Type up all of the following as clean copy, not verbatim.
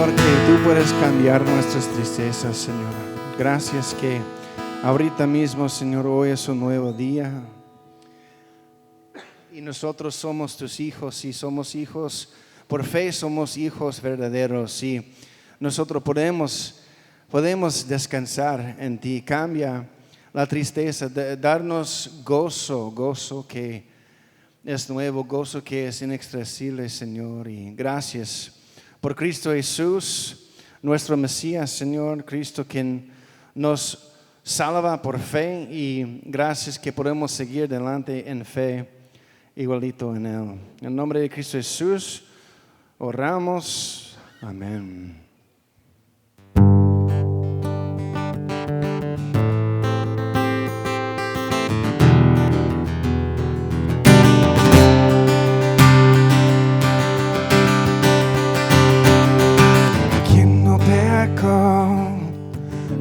Señor, que tú puedes cambiar nuestras tristezas, Señor. Gracias que ahorita mismo, Señor, hoy es un nuevo día. Y nosotros somos tus hijos y somos hijos, por fe somos hijos verdaderos. Y nosotros podemos descansar en ti. Cambia la tristeza, darnos gozo que es nuevo, gozo que es inexpresible, Señor. Y gracias por Cristo Jesús, nuestro Mesías, Señor, Cristo quien nos salva por fe, y gracias que podemos seguir adelante en fe igualito en Él. En nombre de Cristo Jesús oramos. Amén.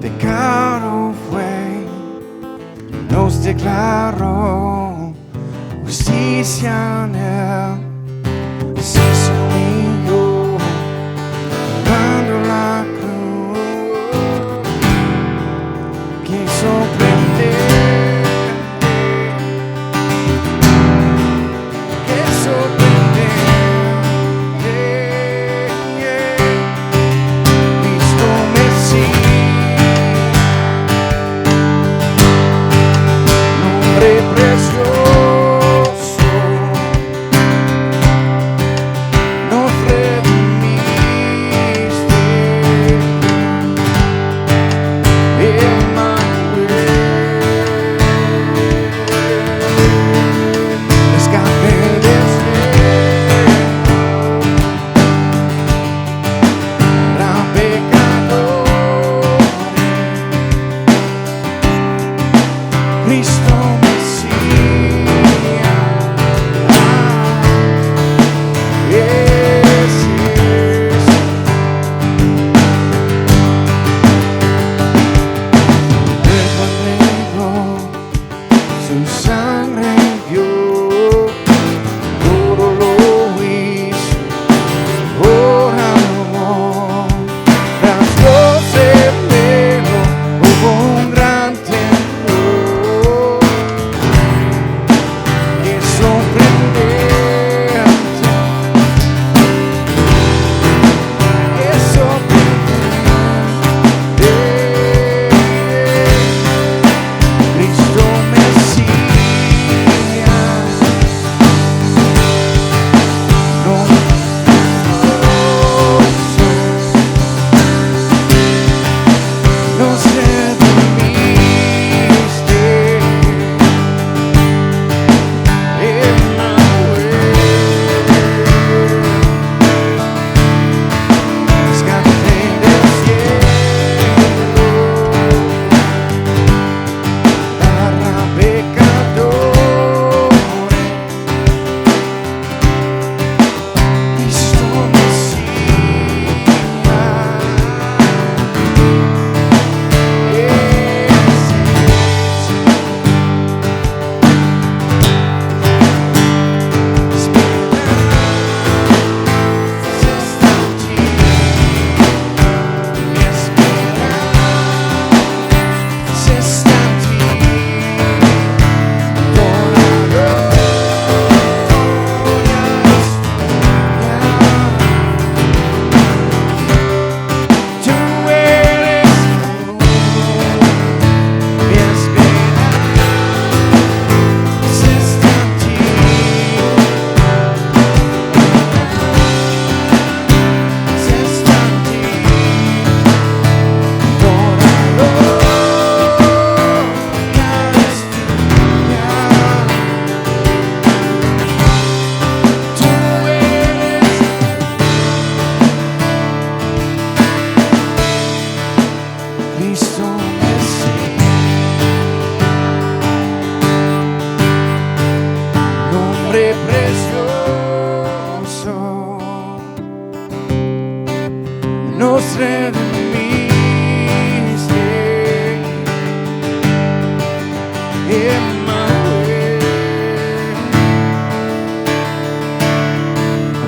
Pecado fue, nos declaró justicia en Él, se humilló, llevando la cruz, que sorprendente, que sorprendente.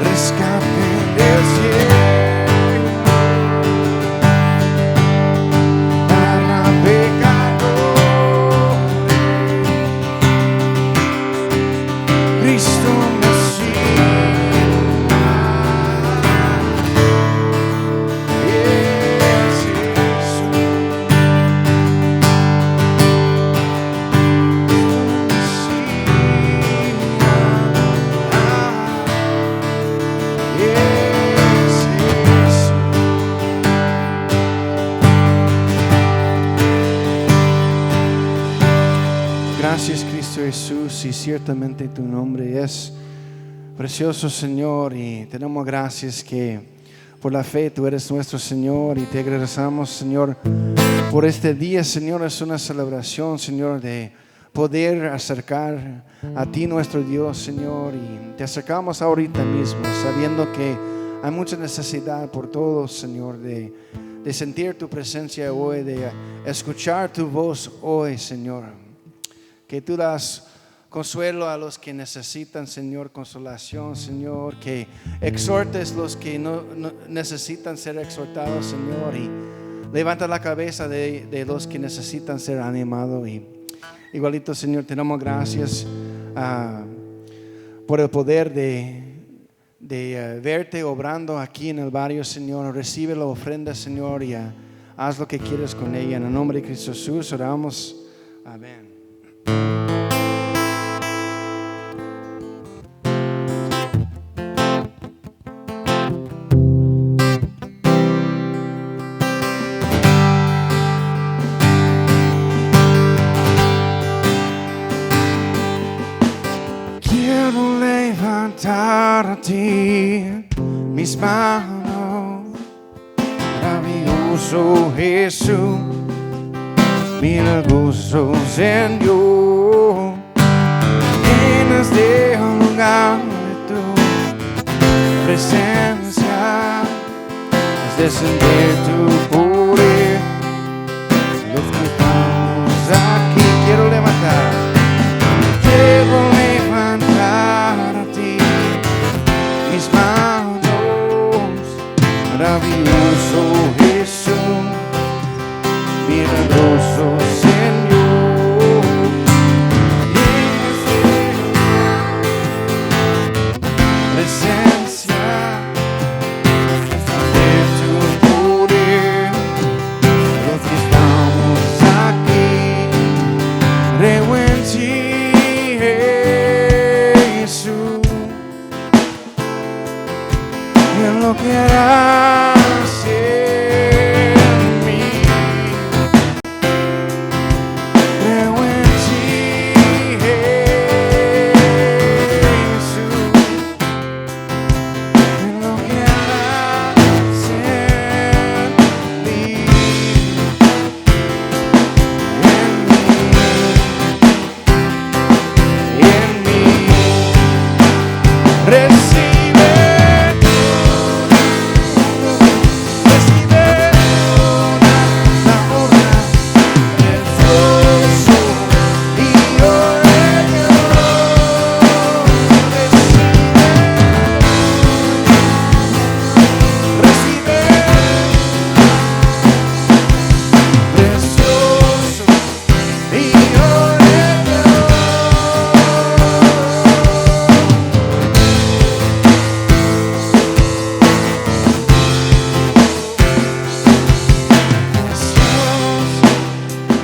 Rescate del cielo. Jesús, y ciertamente tu nombre es precioso, Señor, y te damos gracias que por la fe tú eres nuestro Señor, y te agradecemos, Señor, por este día, Señor. Es una celebración, Señor, de poder acercar a ti, nuestro Dios, Señor, y te acercamos ahorita mismo, sabiendo que hay mucha necesidad por todos, Señor, de sentir tu presencia hoy, de escuchar tu voz hoy, Señor. Que tú das consuelo a los que necesitan, Señor, consolación, Señor. Que exhortes los que no necesitan ser exhortados, Señor. Y levanta la cabeza de los que necesitan ser animados. Y igualito, Señor, te damos gracias por el poder de verte obrando aquí en el barrio, Señor. Recibe la ofrenda, Señor, y haz lo que quieres con ella. En el nombre de Cristo Jesús oramos. Amén. Quiero levantar a ti mis manos, maravilloso Jesús, milagroso Señor. Llenas de lugar de tu presencia, es descender tu poder. Los que estamos aquí, quiero levantar a ti mis manos, maravilloso Jesús, milagroso Señor. Presencia de tu poder, los que estamos aquí, creo en ti, Jesús, y en lo que harás en mí. Creo en ti, Jesús, en lo que harás en mí, en mí. Recibe la honra, el gozo y el recibe precioso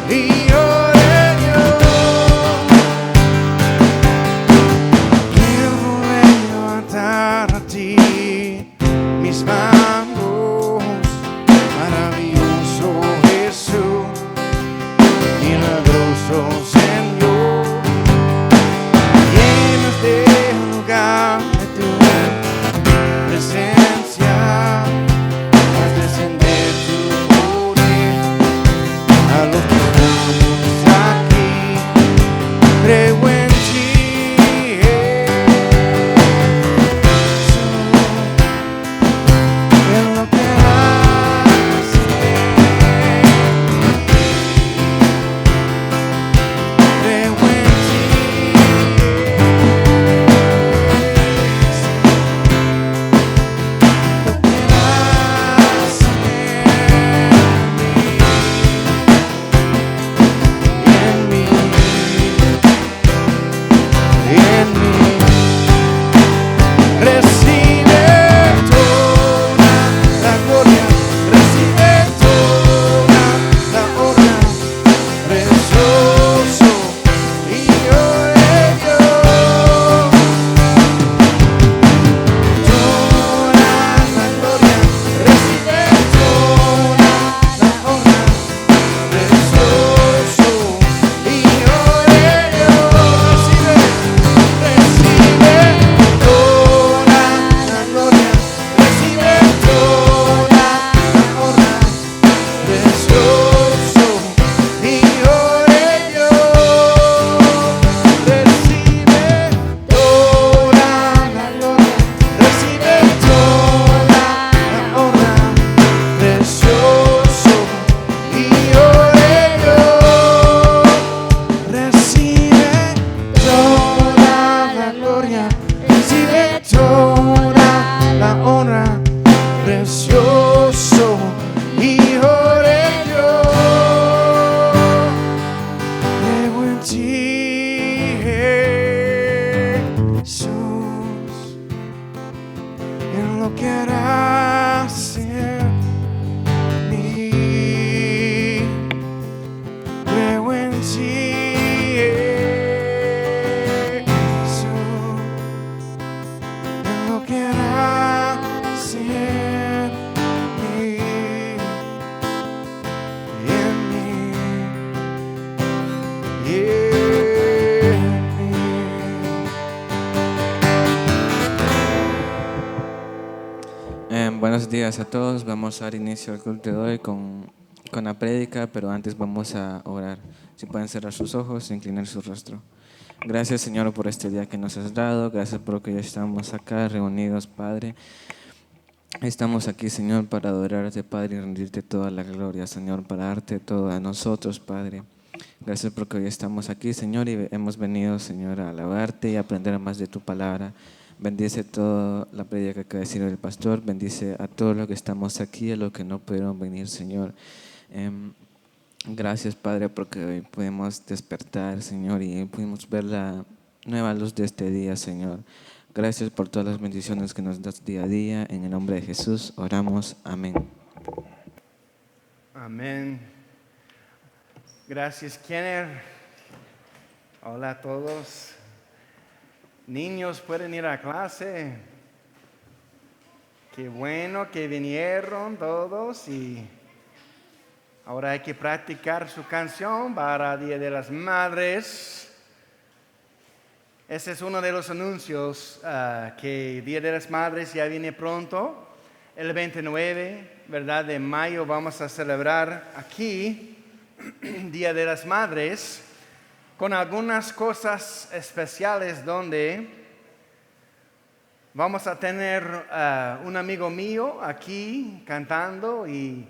y quiero levantar a ti mis manos, maravilloso Jesús, milagroso Señor. Llenas de lugar de tu presencia, haz descender tu poder a los que estamos aquí. Creo en ti, Jesús, en Buenos días a todos. Vamos a dar inicio al culto de hoy con la prédica, pero antes vamos a orar. Si pueden cerrar sus ojos e inclinar su rostro. Gracias, Señor, por este día que nos has dado. Gracias por que ya estamos acá reunidos, Padre. Estamos aquí, Señor, para adorarte, Padre, y rendirte toda la gloria, Señor, para darte todo a nosotros, Padre. Gracias porque hoy estamos aquí, Señor, y hemos venido, Señor, a alabarte y a aprender más de tu palabra. Bendice toda la prédica que acaba de decir el pastor. Bendice a todos los que estamos aquí, a los que no pudieron venir, Señor. Gracias, Padre, porque hoy podemos despertar, Señor, y pudimos ver la nueva luz de este día, Señor. Gracias por todas las bendiciones que nos das día a día. En el nombre de Jesús oramos. Amén. Amén. Gracias, Kenner. Hola a todos. Niños pueden ir a clase. Qué bueno que vinieron todos y ahora hay que practicar su canción para Día de las Madres. Ese es uno de los anuncios que Día de las Madres ya viene pronto. El 29, ¿verdad? De mayo vamos a celebrar aquí Día de las Madres con algunas cosas especiales donde vamos a tener un amigo mío aquí cantando y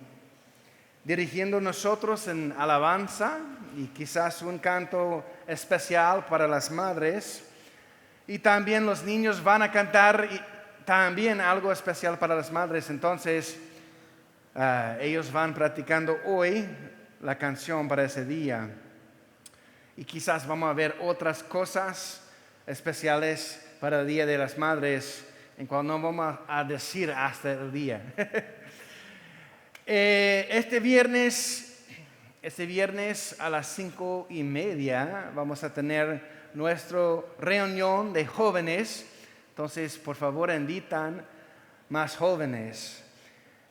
dirigiendo nosotros en alabanza y quizás un canto especial para las madres. Y también los niños van a cantar también algo especial para las madres. Entonces, ellos van practicando hoy la canción para ese día. Y quizás vamos a ver otras cosas especiales para el Día de las Madres, en cual no vamos a decir hasta el día. Este viernes a las 5:30 vamos a tener nuestra reunión de jóvenes. Entonces, por favor, invitan más jóvenes.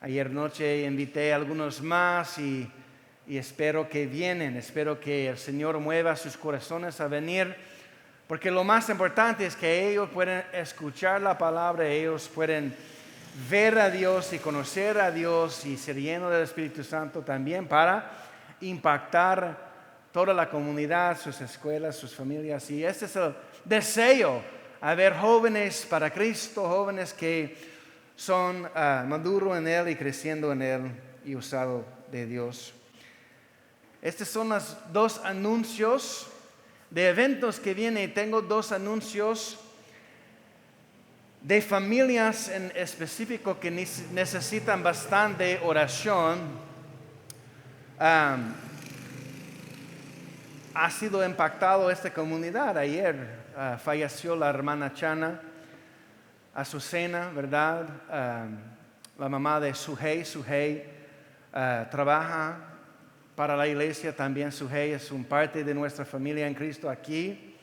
Ayer noche invité a algunos más y espero que vienen. Espero que el Señor mueva sus corazones a venir. Porque lo más importante es que ellos pueden escuchar la palabra, ellos pueden ver a Dios y conocer a Dios y ser llenos del Espíritu Santo también para impactar toda la comunidad, sus escuelas, sus familias. Y este es el deseo, haber jóvenes para Cristo, jóvenes que son maduros en Él y creciendo en Él y usados de Dios. Estos son los dos anuncios de eventos que vienen. Tengo dos anuncios de familias en específico que necesitan bastante oración. Ha sido impactado esta comunidad. Ayer falleció la hermana Chana Azucena, ¿verdad? La mamá de Suhey. Suhey trabaja para la iglesia también. Suhey es un parte de nuestra familia en Cristo aquí.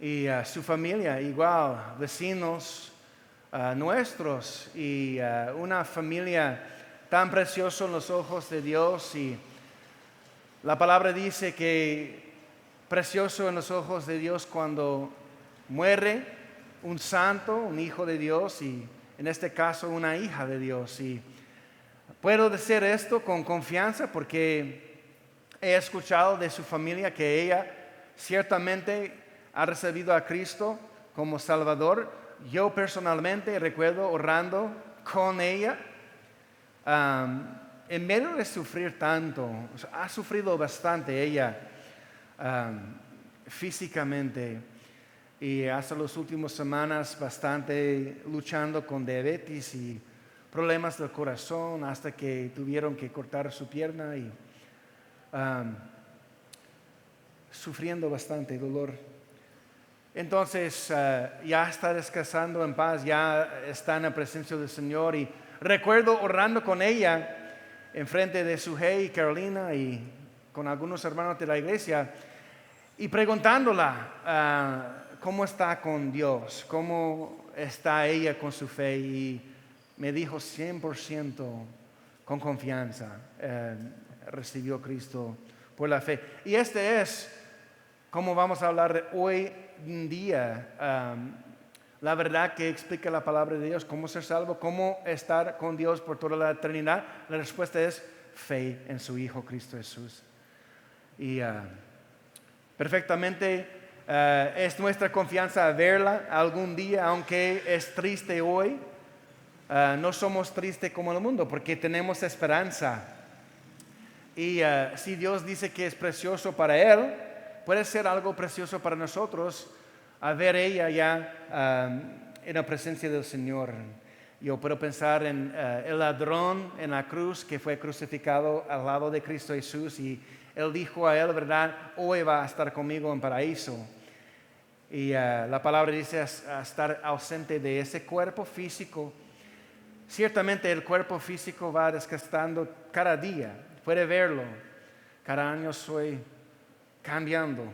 Y su familia igual, vecinos nuestros y una familia tan preciosa en los ojos de Dios. Y la palabra dice que precioso en los ojos de Dios cuando muere un santo, un hijo de Dios y en este caso una hija de Dios. Y puedo decir esto con confianza porque he escuchado de su familia que ella ciertamente ha recibido a Cristo como Salvador. Yo personalmente recuerdo orando con ella en medio de sufrir tanto. Ha sufrido bastante ella físicamente y hasta las últimas semanas bastante luchando con diabetes y problemas del corazón hasta que tuvieron que cortar su pierna y sufriendo bastante dolor. Entonces ya está descansando en paz, ya está en la presencia del Señor y recuerdo orando con ella en frente de Suhey y Carolina y con algunos hermanos de la iglesia y preguntándola cómo está con Dios, cómo está ella con su fe y me dijo 100% con confianza recibió Cristo por la fe. Y este es como vamos a hablar hoy en día. la verdad que explica la palabra de Dios, cómo ser salvo, cómo estar con Dios por toda la eternidad. La respuesta es fe en su Hijo Cristo Jesús. Y perfectamente es nuestra confianza verla algún día, aunque es triste hoy. No somos tristes como el mundo porque tenemos esperanza. Y si Dios dice que es precioso para Él, puede ser algo precioso para nosotros a ver ella ya en la presencia del Señor. Yo puedo pensar en el ladrón en la cruz que fue crucificado al lado de Cristo Jesús y Él dijo a él, ¿verdad? Hoy va a estar conmigo en paraíso. Y la palabra dice a estar ausente de ese cuerpo físico. Ciertamente el cuerpo físico va desgastando cada día. Puede verlo. Cada año estoy cambiando.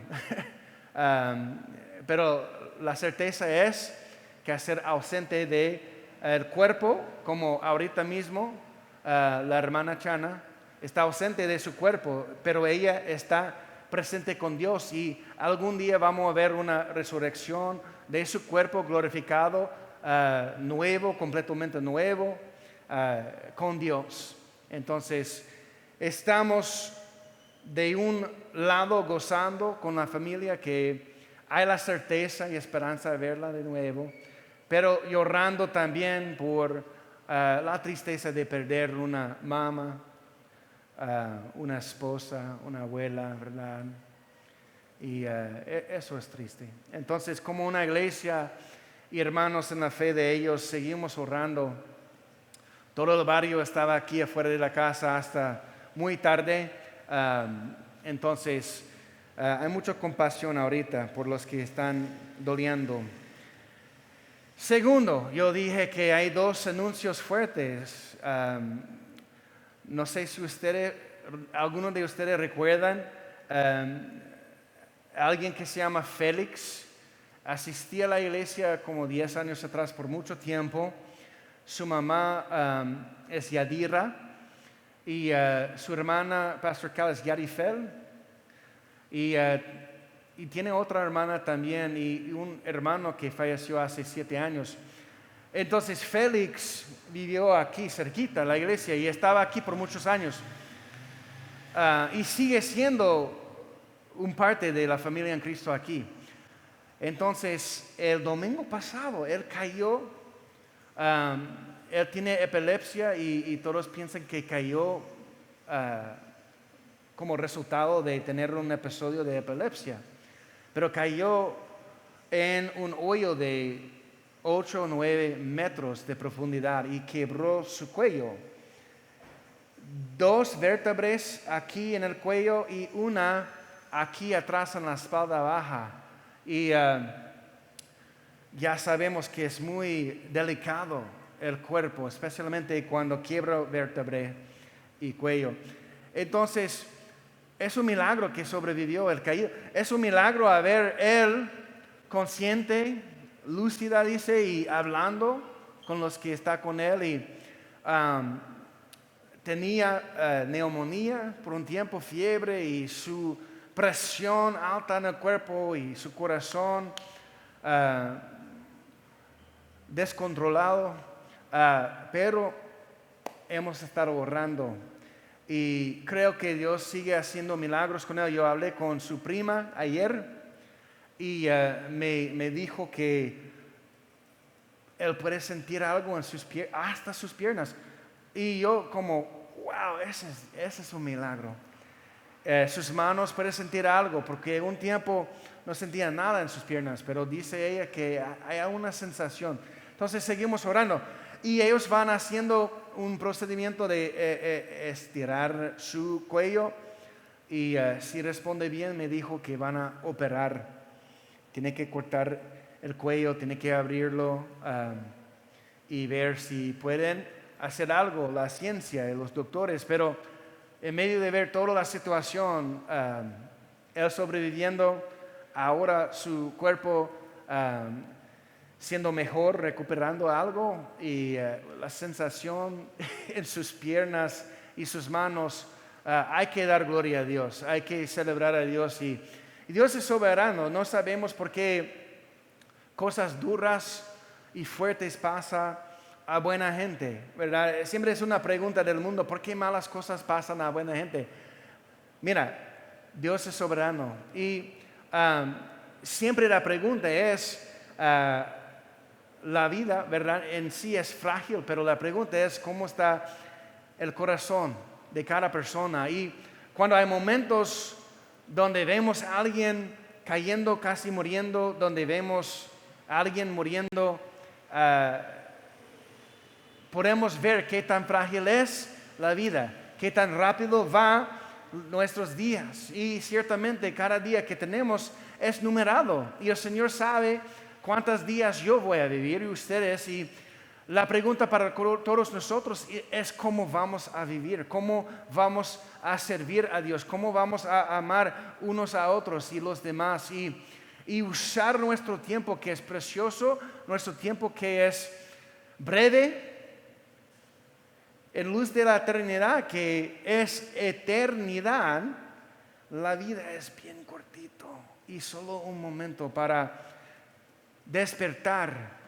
Pero la certeza es que ser ausente del cuerpo, como ahorita mismo la hermana Chana, está ausente de su cuerpo, pero ella está presente con Dios y algún día vamos a ver una resurrección de su cuerpo glorificado, nuevo, completamente nuevo, con Dios. Entonces, estamos de un lado gozando con la familia que hay la certeza y esperanza de verla de nuevo, pero llorando también por la tristeza de perder una mamá, una esposa, una abuela, ¿verdad? Y eso es triste. Entonces, como una iglesia y hermanos en la fe de ellos, seguimos orando. Todo el barrio estaba aquí afuera de la casa hasta muy tarde. Entonces, hay mucha compasión ahorita por los que están doliendo. Segundo, yo dije que hay dos anuncios fuertes. No sé si algunos de ustedes recuerdan, alguien que se llama Félix, asistía a la iglesia como 10 años atrás por mucho tiempo. Su mamá es Yadira y su hermana, Pastor Cal, es Yarifel. Y tiene otra hermana también y un hermano que falleció hace 7 años. Entonces Félix vivió aquí cerquita, la iglesia, y estaba aquí por muchos años. Y sigue siendo un parte de la familia en Cristo aquí. Entonces, el domingo pasado, él cayó, él tiene epilepsia y todos piensan que cayó como resultado de tener un episodio de epilepsia. Pero cayó en un hoyo de 8 o 9 metros de profundidad y quebró su cuello. 2 vértebras aquí en el cuello y una aquí atrás en la espalda baja. Y ya sabemos que es muy delicado el cuerpo, especialmente cuando quiebra vértebra y cuello. Entonces, es un milagro que sobrevivió el caído. Es un milagro haber él consciente, lúcida, dice, y hablando con los que está con él. Y tenía neumonía por un tiempo, fiebre y su presión alta en el cuerpo y su corazón descontrolado. Pero hemos estado orando. Y creo que Dios sigue haciendo milagros con él. Yo hablé con su prima ayer y me dijo que él puede sentir algo en hasta sus piernas. Y yo como, wow, ese es un milagro. Sus manos puede sentir algo, porque un tiempo no sentía nada en sus piernas, pero dice ella que hay una sensación. Entonces seguimos orando. Y ellos van haciendo un procedimiento de estirar su cuello y si responde bien me dijo que van a operar. Tiene que cortar el cuello, tiene que abrirlo y ver si pueden hacer algo, la ciencia y los doctores. Pero en medio de ver toda la situación, él sobreviviendo, ahora su cuerpo siendo mejor, recuperando algo y la sensación en sus piernas y sus manos, hay que dar gloria a Dios, hay que celebrar a Dios y Dios es soberano. No sabemos por qué cosas duras y fuertes pasa a buena gente, ¿verdad? Siempre es una pregunta del mundo, ¿por qué malas cosas pasan a buena gente? Mira, Dios es soberano y siempre la pregunta es, la vida, ¿verdad? En sí es frágil, pero la pregunta es cómo está el corazón de cada persona. Y cuando hay momentos donde vemos a alguien cayendo, casi muriendo, donde vemos a alguien muriendo, podemos ver qué tan frágil es la vida, qué tan rápido va nuestros días. Y ciertamente cada día que tenemos es numerado. Y el Señor sabe cuántos días yo voy a vivir y ustedes. Y la pregunta para todos nosotros es cómo vamos a vivir, cómo vamos a servir a Dios, cómo vamos a amar unos a otros y los demás. Y usar nuestro tiempo que es precioso, nuestro tiempo que es breve, en luz de la eternidad, que es eternidad. La vida es bien cortito y solo un momento para despertar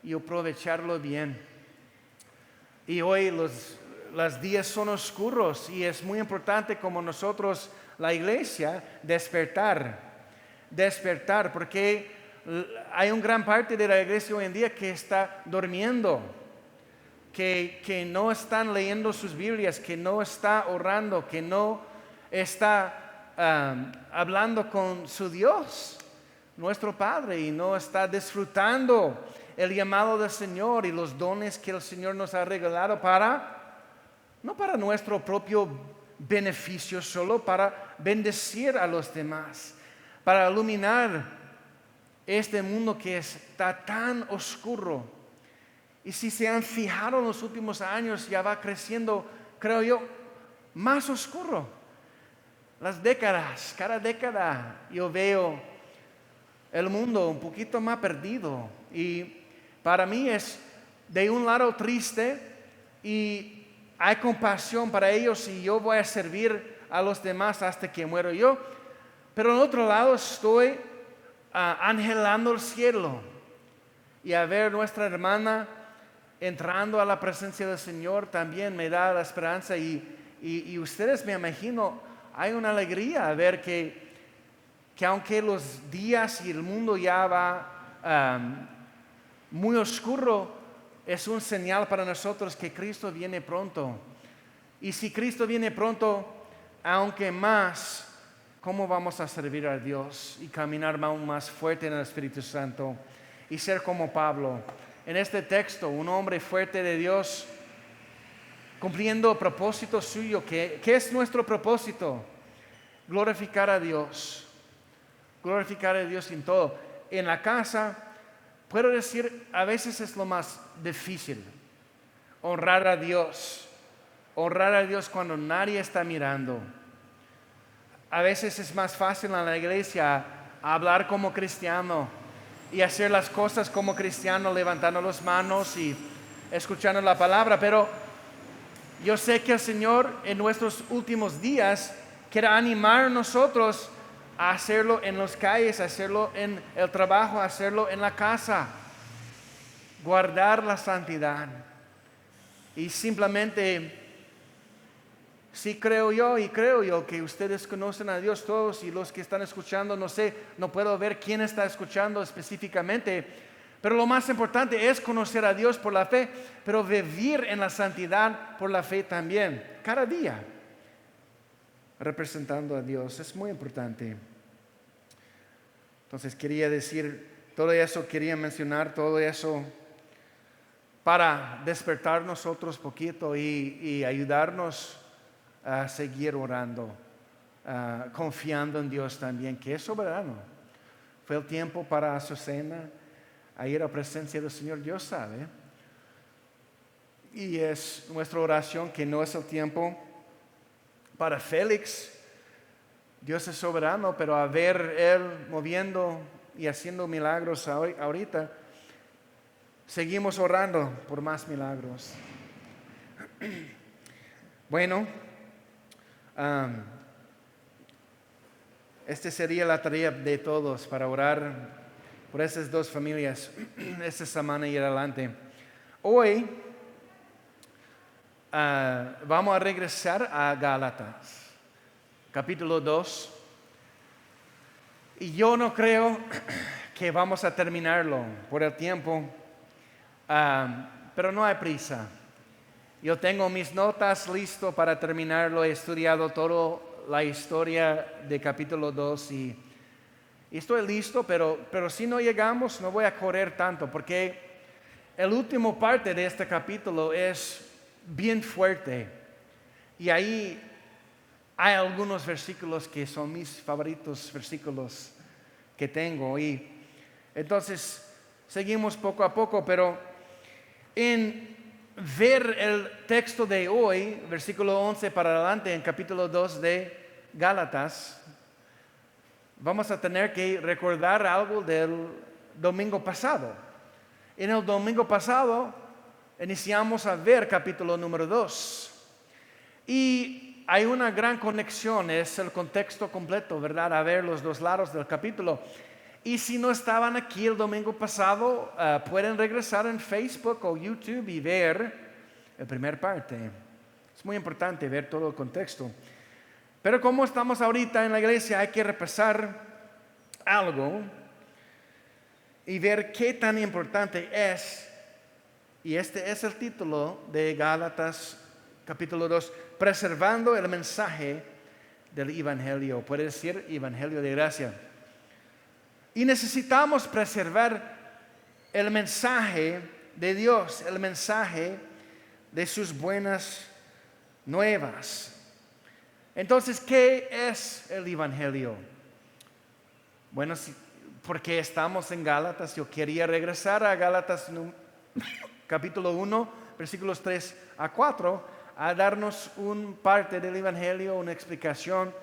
y aprovecharlo bien. Y hoy los días son oscuros y es muy importante como nosotros, la iglesia, despertar, porque hay una gran parte de la iglesia hoy en día que está durmiendo, que no están leyendo sus Biblias, que no está orando, que no está hablando con su Dios, nuestro Padre, y no está disfrutando el llamado del Señor y los dones que el Señor nos ha regalado no para nuestro propio beneficio solo, para bendecir a los demás, para iluminar este mundo que está tan oscuro. Y si se han fijado en los últimos años, ya va creciendo, creo yo, más oscuro. Las décadas, cada década yo veo el mundo un poquito más perdido. Y para mí es de un lado triste y hay compasión para ellos y yo voy a servir a los demás hasta que muero yo. Pero en otro lado estoy anhelando el cielo y a ver nuestra hermana entrando a la presencia del Señor también me da la esperanza y ustedes, me imagino, hay una alegría a ver que aunque los días y el mundo ya va muy oscuro, es un señal para nosotros que Cristo viene pronto. Y si Cristo viene pronto, aunque más, ¿cómo vamos a servir a Dios y caminar aún más fuerte en el Espíritu Santo y ser como Pablo? En este texto, un hombre fuerte de Dios, cumpliendo propósito suyo. ¿Qué es nuestro propósito? Glorificar a Dios. Glorificar a Dios en todo. En la casa, puedo decir, a veces es lo más difícil. Honrar a Dios. Honrar a Dios cuando nadie está mirando. A veces es más fácil en la iglesia hablar como cristiano y hacer las cosas como cristiano, levantando las manos y escuchando la palabra. Pero yo sé que el Señor en nuestros últimos días quiere animar a nosotros a hacerlo en las calles, a hacerlo en el trabajo, a hacerlo en la casa. Guardar la santidad. Y simplemente, sí creo yo que ustedes conocen a Dios todos y los que están escuchando, no sé, no puedo ver quién está escuchando específicamente, pero lo más importante es conocer a Dios por la fe, pero vivir en la santidad por la fe también, cada día, representando a Dios. Es muy importante. Entonces quería decir todo eso, quería mencionar todo eso para despertar nosotros poquito y ayudarnos a seguir orando, confiando en Dios también, que es soberano. Fue el tiempo para Azucena a ir a la presencia del Señor, Dios sabe. Y es nuestra oración que no es el tiempo para Félix. Dios es soberano, pero a ver Él moviendo y haciendo milagros ahorita, seguimos orando por más milagros. Bueno, esta sería la tarea de todos, para orar por esas dos familias esta semana y adelante. Hoy vamos a regresar a Gálatas, capítulo 2. Y yo no creo que vamos a terminarlo por el tiempo, pero no hay prisa. Yo tengo mis notas listas para terminarlo. He estudiado toda la historia de capítulo 2 y estoy listo, pero si no llegamos no voy a correr tanto, porque el último parte de este capítulo es bien fuerte. Y ahí hay algunos versículos que son mis favoritos versículos que tengo. Y entonces seguimos poco a poco, pero en ver el texto de hoy, versículo 11 para adelante, en capítulo 2 de Gálatas, vamos a tener que recordar algo del domingo pasado. En el domingo pasado iniciamos a ver capítulo número 2. Y hay una gran conexión, es el contexto completo, ¿verdad? A ver los dos lados del capítulo. Y si no estaban aquí el domingo pasado, pueden regresar en Facebook o YouTube y ver la primera parte. Es muy importante ver todo el contexto. Pero como estamos ahorita en la iglesia, hay que repasar algo y ver qué tan importante es. Y este es el título de Gálatas capítulo 2, preservando el mensaje del Evangelio. Puede decir Evangelio de gracia. Y necesitamos preservar el mensaje de Dios, el mensaje de sus buenas nuevas. Entonces, ¿qué es el Evangelio? Bueno, porque estamos en Gálatas, yo quería regresar a Gálatas capítulo 1, versículos 3 a 4, a darnos un parte del Evangelio, una explicación.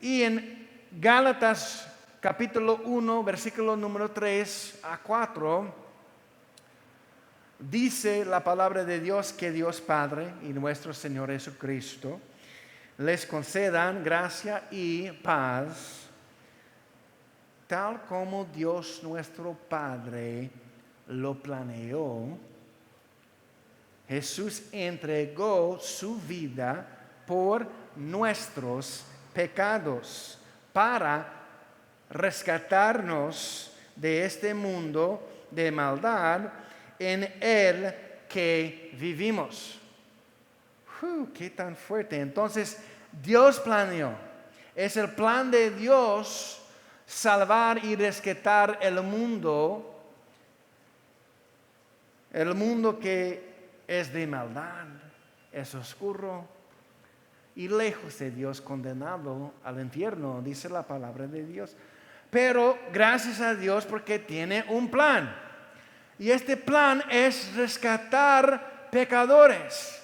Y en Gálatas capítulo 1, versículo número 3 a 4, dice la palabra de Dios que Dios Padre y nuestro Señor Jesucristo les concedan gracia y paz, tal como Dios nuestro Padre lo planeó. Jesús entregó su vida por nuestros pecados para rescatarnos de este mundo de maldad en el que vivimos. ¡Qué tan fuerte! Entonces, Dios planeó. Es el plan de Dios salvar y rescatar el mundo que es de maldad, es oscuro y lejos de Dios, condenado al infierno, dice la palabra de Dios. Pero gracias a Dios porque tiene un plan. Y este plan es rescatar pecadores.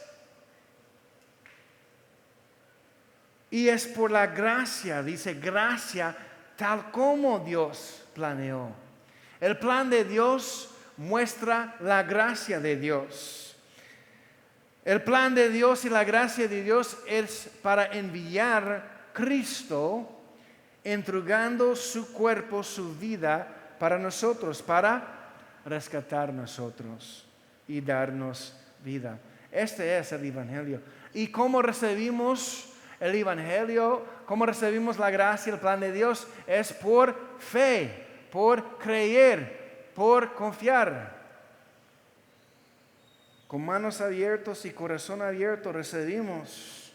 Y es por la gracia, dice gracia, tal como Dios planeó. El plan de Dios muestra la gracia de Dios. El plan de Dios y la gracia de Dios es para enviar a Cristo, entregando su cuerpo, su vida para nosotros, para rescatar nosotros y darnos vida. Este es el Evangelio. ¿Y cómo recibimos el Evangelio? ¿Cómo recibimos la gracia, el plan de Dios? Es por fe, por creer, por confiar. Con manos abiertas y corazón abierto recibimos.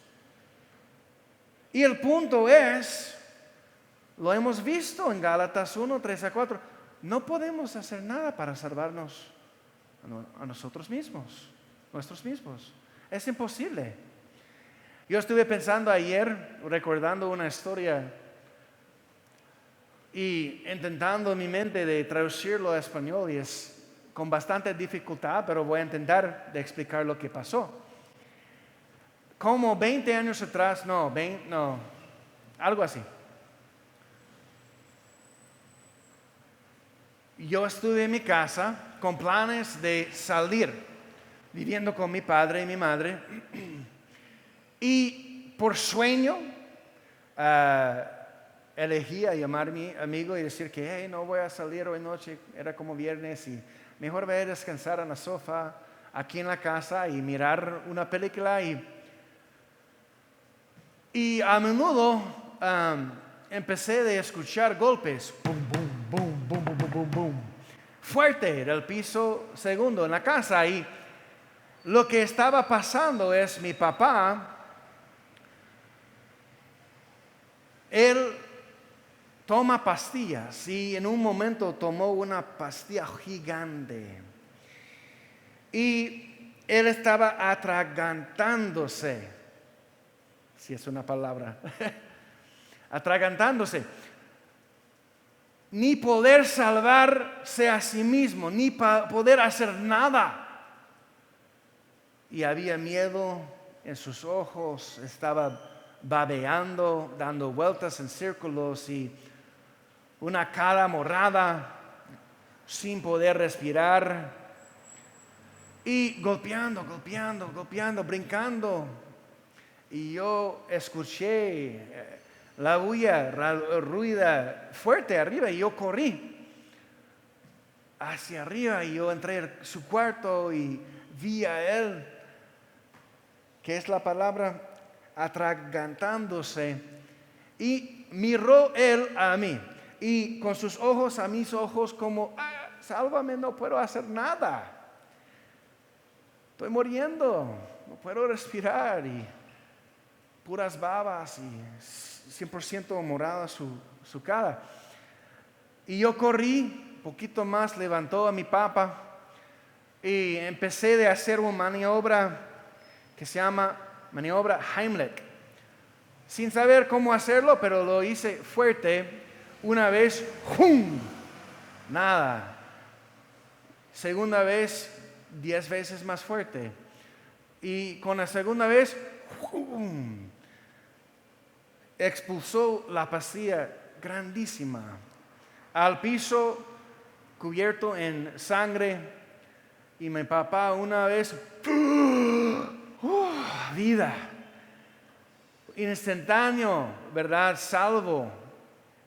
Y el punto es, lo hemos visto en Gálatas 1, 3 a 4, no podemos hacer nada para salvarnos a nosotros mismos, nuestros mismos. Es imposible. Yo estuve pensando ayer, recordando una historia y intentando en mi mente de traducirlo a español, y es con bastante dificultad, pero voy a intentar de explicar lo que pasó. Como 20 años atrás, algo así. Yo estuve en mi casa con planes de salir, viviendo con mi padre y mi madre, y por sueño elegía llamar a mi amigo y decir que hey, no voy a salir hoy noche, era como viernes y mejor voy a descansar en la sofá aquí en la casa y mirar una película y a menudo empecé a escuchar golpes, boom, boom, boom, boom, boom, boom, boom, fuerte del piso segundo en la casa y lo que estaba pasando es mi papá, él toma pastillas y en un momento tomó una pastilla gigante y él estaba atragantándose, si es una palabra, atragantándose, ni poder salvarse a sí mismo, ni poder hacer nada. Y había miedo en sus ojos, estaba babeando, dando vueltas en círculos y una cara morada, sin poder respirar y golpeando, brincando. Y yo escuché la bulla, ruida fuerte arriba y yo corrí hacia arriba y yo entré a su cuarto y vi a él, que es la palabra, atragantándose, y miró él a mí y con sus ojos a mis ojos como sálvame, no puedo hacer nada, estoy muriendo, no puedo respirar y puras babas y 100% morada su cara. Y yo corrí, poquito más levantó a mi papá y empecé a hacer una maniobra que se llama maniobra Heimlich. Sin saber cómo hacerlo, pero lo hice fuerte. Una vez, ¡jum! Nada. Segunda vez, 10 veces más fuerte. Y con la segunda vez, ¡jum! Expulsó la pastilla grandísima al piso, cubierto en sangre. Y mi papá una vez, vida, instantáneo, ¿verdad? Salvo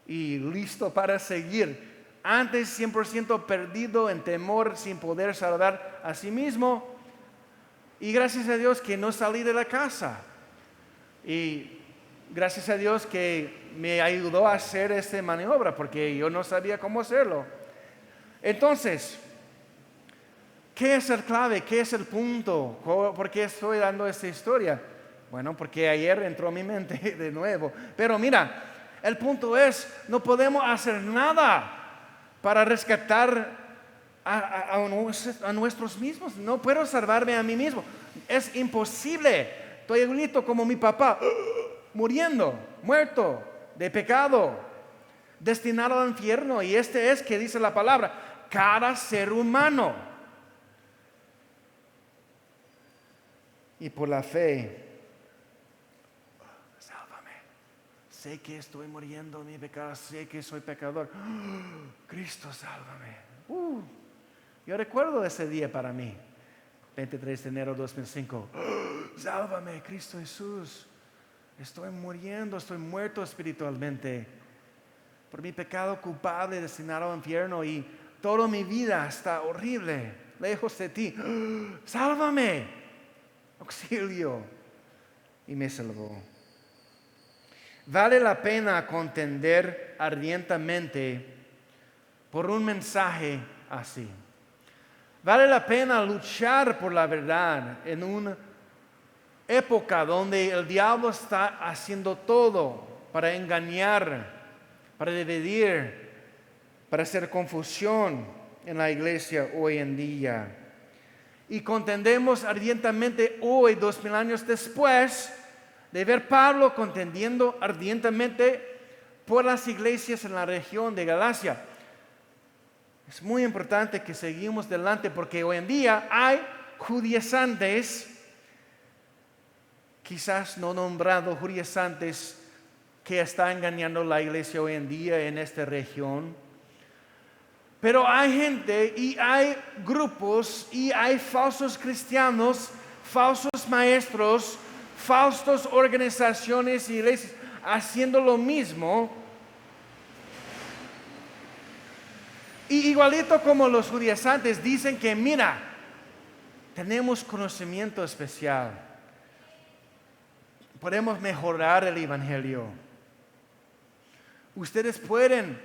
y listo para seguir. Antes 100% perdido en temor, sin poder salvar a sí mismo. Y gracias a Dios que no salí de la casa. Y gracias a Dios que me ayudó a hacer esta maniobra, porque yo no sabía cómo hacerlo. Entonces, ¿qué es el clave? ¿Qué es el punto? ¿Por qué estoy dando esta historia? Bueno, porque ayer entró a mi mente de nuevo. Pero mira, el punto es, no podemos hacer nada para rescatar a nuestros mismos. No puedo salvarme a mí mismo. Es imposible. Estoy igualito como mi papá, muriendo, muerto de pecado, destinado al infierno. Y este es que dice la palabra, cada ser humano. Y por la fe, sálvame. Sé que estoy muriendo en mi pecado, sé que soy pecador. Cristo, sálvame. Yo recuerdo ese día para mí, 23 de enero de 2005. Sálvame, Cristo Jesús. Estoy muriendo, estoy muerto espiritualmente por mi pecado culpable, destinado al infierno, y toda mi vida está horrible, lejos de ti. Sálvame, auxilio. Y me salvó. Vale la pena contender ardientemente por un mensaje así. Vale la pena luchar por la verdad en una época donde el diablo está haciendo todo para engañar, para dividir, para hacer confusión en la iglesia hoy en día. Y contendemos ardientemente hoy, 2000 años después, de ver Pablo contendiendo ardientemente por las iglesias en la región de Galacia. Es muy importante que seguimos adelante, porque hoy en día hay judaizantes, quizás no nombrados judaizantes, que están engañando la iglesia hoy en día en esta región. Pero hay gente y hay grupos y hay falsos cristianos, falsos maestros, falsas organizaciones y iglesias haciendo lo mismo Y igualito como los judaizantes dicen que, mira, tenemos conocimiento especial. Podemos mejorar el evangelio. Ustedes pueden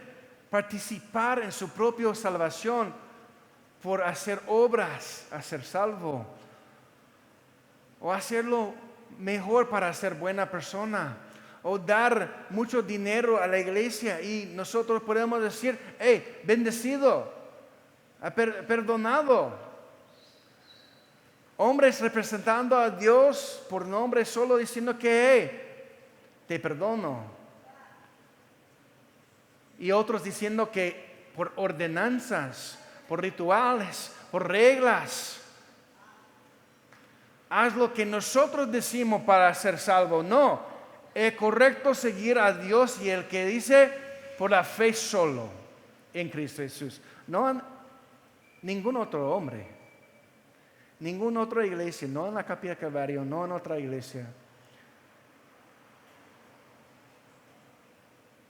participar en su propia salvación por hacer obras, a ser salvo. O hacerlo mejor para ser buena persona. O dar mucho dinero a la iglesia y nosotros podemos decir, hey, bendecido, perdonado. Hombres representando a Dios por nombre solo diciendo que, hey, te perdono. Y otros diciendo que por ordenanzas, por rituales, por reglas. Haz lo que nosotros decimos para ser salvo. No, es correcto seguir a Dios y el que dice por la fe solo en Cristo Jesús. No ningún otro hombre, ninguna otra iglesia, no en la Capilla Calvario, no en otra iglesia.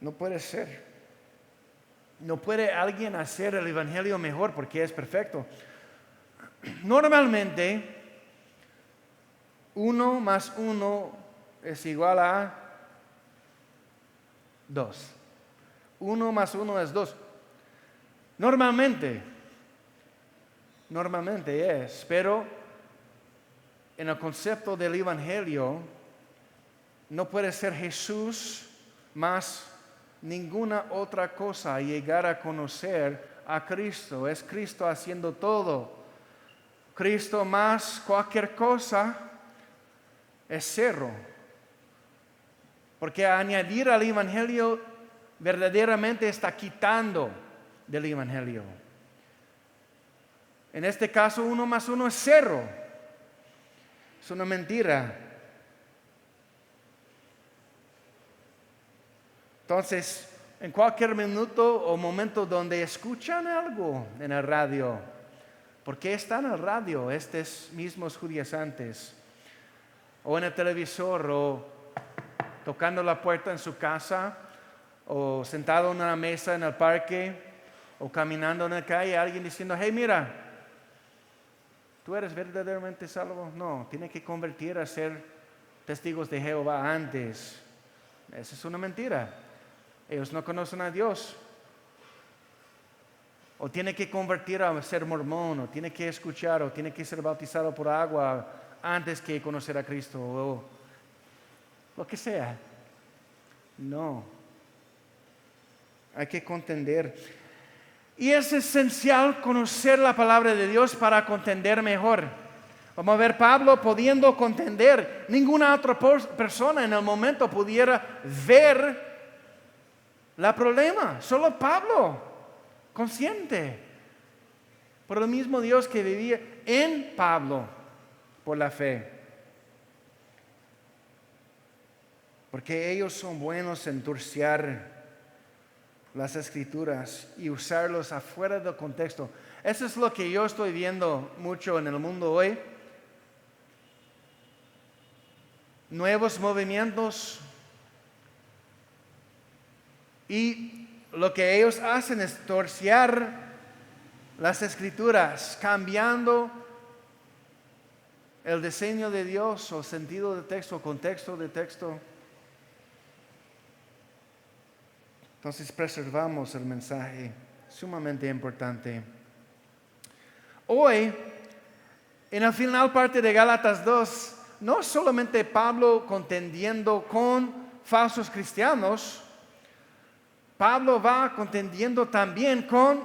No puede ser. No puede alguien hacer el evangelio mejor porque es perfecto. Normalmente, 1 más 1 es igual a 2. 1 más 1 es 2. Normalmente es, pero en el concepto del evangelio no puede ser Jesús más ninguna otra cosa y llegar a conocer a Cristo. Es Cristo haciendo todo. Cristo más cualquier cosa es cero. Porque añadir al evangelio verdaderamente está quitando del evangelio. En este caso 1 más 1 es 0. Es una mentira. Entonces, en cualquier minuto o momento donde escuchan algo en el radio, ¿por qué está en el radio estos mismos judaizantes? O en el televisor, o tocando la puerta en su casa, o sentado en una mesa en el parque, o caminando en la calle, alguien diciendo, hey, mira, ¿tú eres verdaderamente salvo? No, tiene que convertir a ser testigos de Jehová antes. Esa es una mentira. Ellos no conocen a Dios. O tiene que convertir a ser mormón, o tiene que escuchar, o tiene que ser bautizado por agua antes que conocer a Cristo, o lo que sea. No. Hay que contender. Y es esencial conocer la palabra de Dios para contender mejor. Vamos a ver Pablo pudiendo contender. Ninguna otra persona en el momento pudiera ver el problema. Solo Pablo, consciente. Por el mismo Dios que vivía en Pablo por la fe. Porque ellos son buenos en turciar las escrituras y usarlos afuera del contexto. Eso es lo que yo estoy viendo mucho en el mundo hoy. Nuevos movimientos. Y lo que ellos hacen es torciar las escrituras, cambiando el diseño de Dios o sentido de texto, contexto de texto. Entonces preservamos el mensaje, sumamente importante. Hoy, en la final parte de Gálatas 2, no solamente Pablo contendiendo con falsos cristianos, Pablo va contendiendo también con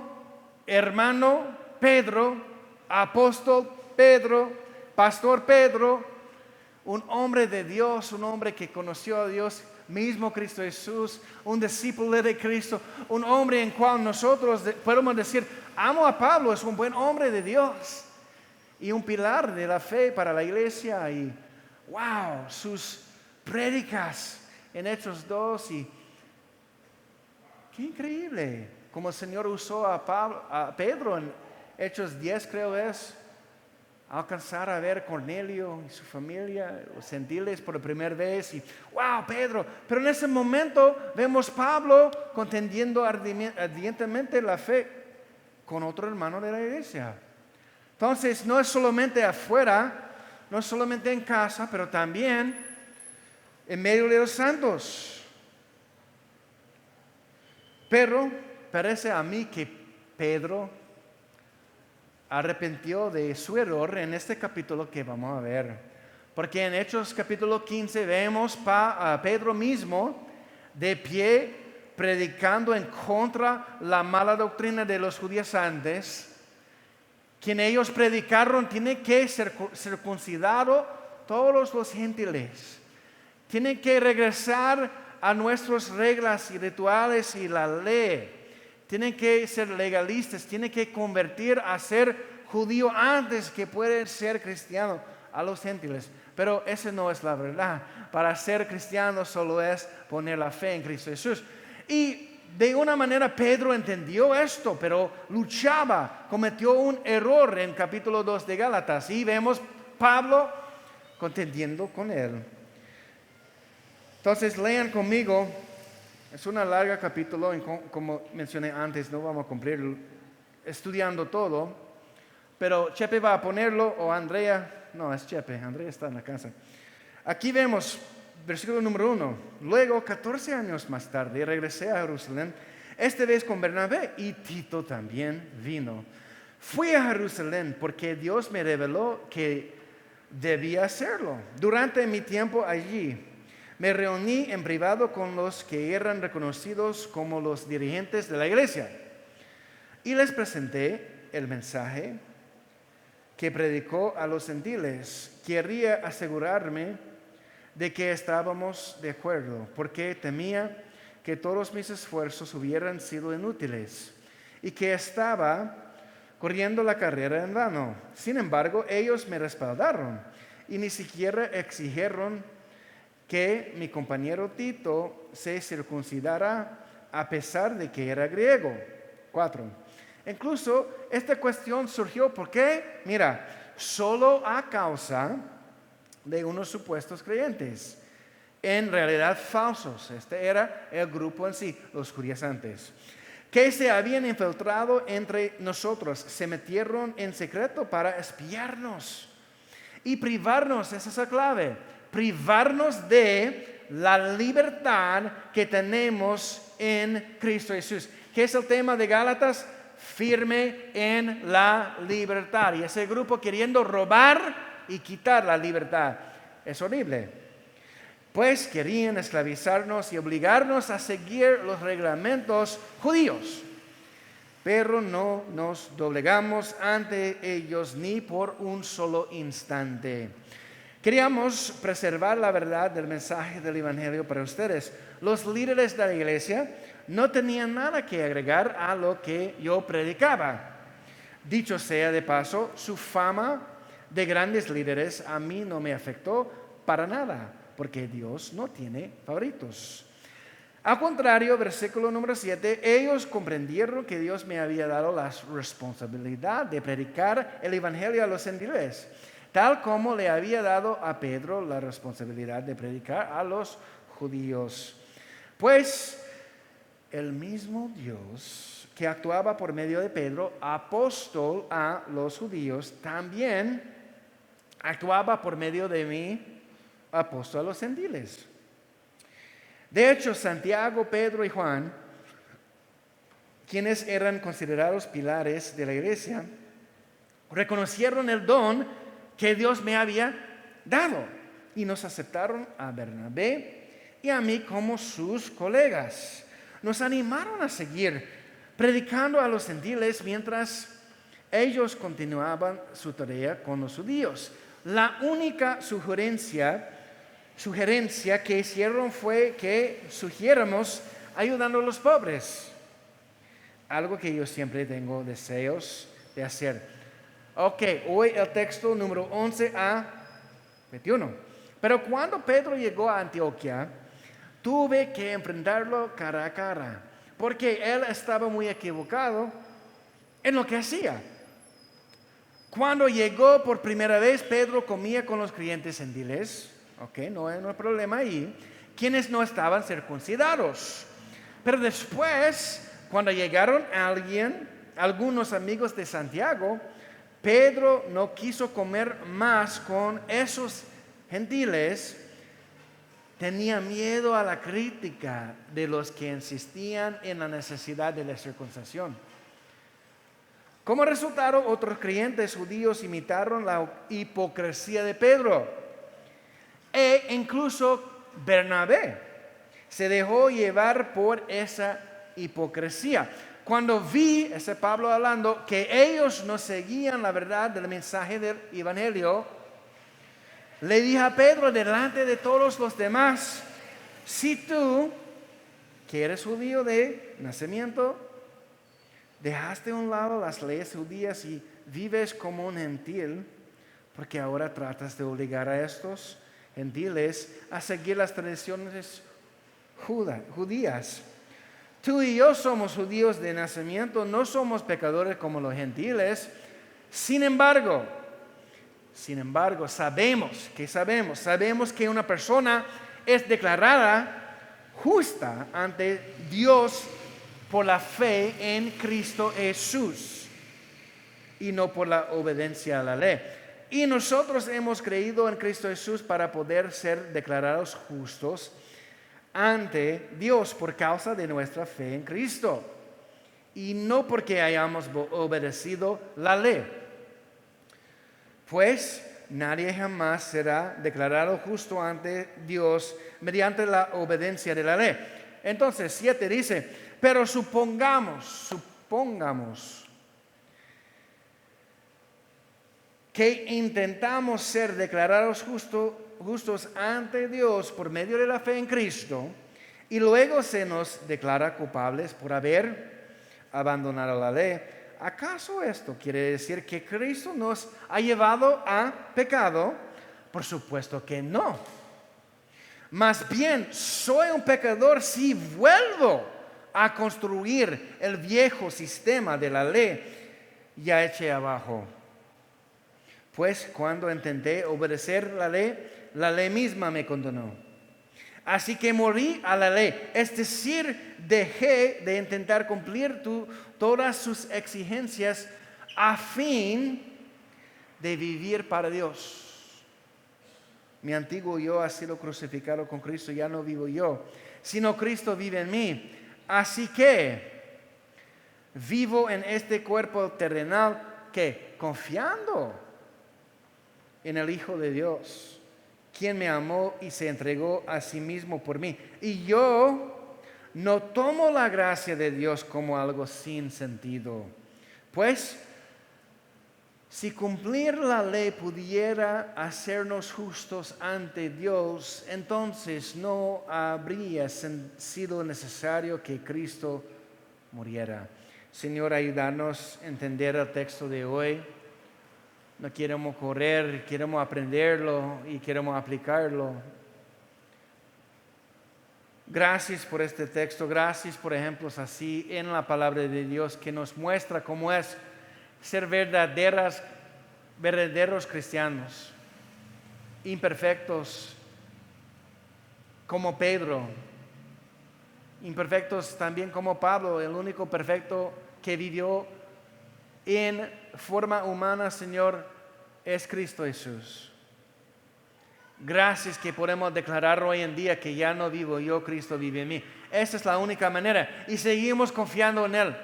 hermano Pedro, apóstol Pedro, pastor Pedro, un hombre de Dios, un hombre que conoció a Dios mismo, Cristo Jesús, un discípulo de Cristo, un hombre en cual nosotros podemos decir, amo a Pablo, es un buen hombre de Dios y un pilar de la fe para la iglesia. Y wow, sus prédicas en Hechos 2 y qué increíble como el Señor usó a Pedro en Hechos 10, creo es, alcanzar a ver Cornelio y su familia, los gentiles por la primera vez. Y wow, Pedro. Pero en ese momento vemos Pablo contendiendo ardientemente la fe con otro hermano de la iglesia. Entonces, no es solamente afuera, no es solamente en casa, pero también en medio de los santos. Pero parece a mí que Pedro arrepintió de su error en este capítulo que vamos a ver. Porque en Hechos capítulo 15 vemos a Pedro mismo de pie predicando en contra la mala doctrina de los judíos antes. Quien ellos predicaron tiene que ser circuncidado todos los gentiles. Tiene que regresar a nuestras reglas y rituales y la ley. Tienen que ser legalistas, tienen que convertir a ser judío antes que pueden ser cristiano a los gentiles. Pero esa no es la verdad. Para ser cristiano solo es poner la fe en Cristo Jesús. Y de una manera Pedro entendió esto, pero luchaba, cometió un error en capítulo 2 de Gálatas. Y vemos Pablo contendiendo con él. Entonces lean conmigo. Es una larga capítulo, como mencioné antes, no vamos a cumplir estudiando todo, pero Chepe va a ponerlo, o Andrea, no, es Chepe, Andrea está en la casa. Aquí vemos, versículo número 1, luego 14 años más tarde regresé a Jerusalén, esta vez con Bernabé y Tito también vino. Fui a Jerusalén porque Dios me reveló que debía hacerlo. Durante mi tiempo allí, me reuní en privado con los que eran reconocidos como los dirigentes de la iglesia y les presenté el mensaje que predicó a los gentiles. Quería asegurarme de que estábamos de acuerdo, porque temía que todos mis esfuerzos hubieran sido inútiles y que estaba corriendo la carrera en vano. Sin embargo, ellos me respaldaron y ni siquiera exigieron que mi compañero Tito se circuncidara a pesar de que era griego. 4. Incluso esta cuestión surgió porque, mira, solo a causa de unos supuestos creyentes, en realidad falsos. Este era el grupo en sí, los judaizantes, que se habían infiltrado entre nosotros, se metieron en secreto para espiarnos y privarnos, esa es la clave, privarnos de la libertad que tenemos en Cristo Jesús. ¿Qué es el tema de Gálatas? Firme en la libertad. Y ese grupo queriendo robar y quitar la libertad. Es horrible. Pues querían esclavizarnos y obligarnos a seguir los reglamentos judíos. Pero no nos doblegamos ante ellos ni por un solo instante. Queríamos preservar la verdad del mensaje del Evangelio para ustedes. Los líderes de la iglesia no tenían nada que agregar a lo que yo predicaba. Dicho sea de paso, su fama de grandes líderes a mí no me afectó para nada, porque Dios no tiene favoritos. Al contrario, versículo número 7, ellos comprendieron que Dios me había dado la responsabilidad de predicar el Evangelio a los gentiles, tal como le había dado a Pedro la responsabilidad de predicar a los judíos. Pues el mismo Dios que actuaba por medio de Pedro, apóstol a los judíos, también actuaba por medio de mí, apóstol a los gentiles. De hecho, Santiago, Pedro y Juan, quienes eran considerados pilares de la iglesia, reconocieron el don que Dios me había dado y nos aceptaron a Bernabé y a mí como sus colegas. Nos animaron a seguir predicando a los gentiles mientras ellos continuaban su tarea con los judíos. La única sugerencia que hicieron fue que sugiriéramos ayudando a los pobres, algo que yo siempre tengo deseos de hacer. Ok, hoy el texto número 11 a 21. Pero cuando Pedro llegó a Antioquía, tuve que enfrentarlo cara a cara, porque él estaba muy equivocado en lo que hacía. Cuando llegó por primera vez, Pedro comía con los creyentes gentiles. Ok, no hay problema ahí, quienes no estaban circuncidados. Pero después, cuando llegaron algunos amigos de Santiago, Pedro no quiso comer más con esos gentiles. Tenía miedo a la crítica de los que insistían en la necesidad de la circuncisión. Como resultado, otros creyentes judíos imitaron la hipocresía de Pedro. E incluso Bernabé se dejó llevar por esa hipocresía. Cuando vi, ese Pablo hablando, que ellos no seguían la verdad del mensaje del Evangelio, le dije a Pedro delante de todos los demás: si tú, que eres judío de nacimiento, dejaste a un lado las leyes judías y vives como un gentil, porque ahora tratas de obligar a estos gentiles a seguir las tradiciones judías. Tú y yo somos judíos de nacimiento, no somos pecadores como los gentiles. Sin embargo, sabemos que una persona es declarada justa ante Dios por la fe en Cristo Jesús y no por la obediencia a la ley. Y nosotros hemos creído en Cristo Jesús para poder ser declarados justos ante Dios por causa de nuestra fe en Cristo y no porque hayamos obedecido la ley. Pues nadie jamás será declarado justo ante Dios mediante la obediencia de la ley. Entonces 7 dice: pero supongamos que intentamos ser declarados justos ante Dios por medio de la fe en Cristo, y luego se nos declara culpables por haber abandonado la ley. ¿Acaso esto quiere decir que Cristo nos ha llevado a pecado? Por supuesto que no. Más bien, soy un pecador si vuelvo a construir el viejo sistema de la ley ya eché abajo. Pues cuando intenté obedecer la ley misma me condenó. Así que morí a la ley, es decir, dejé de intentar cumplir todas sus exigencias a fin de vivir para Dios. Mi antiguo yo ha sido crucificado con Cristo, ya no vivo yo, sino Cristo vive en mí. Así que vivo en este cuerpo terrenal que confiando en el Hijo de Dios, quien me amó y se entregó a sí mismo por mí. Y yo no tomo la gracia de Dios como algo sin sentido. Pues, si cumplir la ley pudiera hacernos justos ante Dios, entonces no habría sido necesario que Cristo muriera. Señor, ayúdanos a entender el texto de hoy. No queremos correr, queremos aprenderlo y queremos aplicarlo. Gracias por este texto, gracias por ejemplos así en la palabra de Dios que nos muestra cómo es ser verdaderos cristianos, imperfectos como Pedro, imperfectos también como Pablo, el único perfecto que vivió en forma humana, Señor, es Cristo Jesús. Gracias que podemos declarar hoy en día que ya no vivo yo, Cristo vive en mí. Esa es la única manera y seguimos confiando en Él.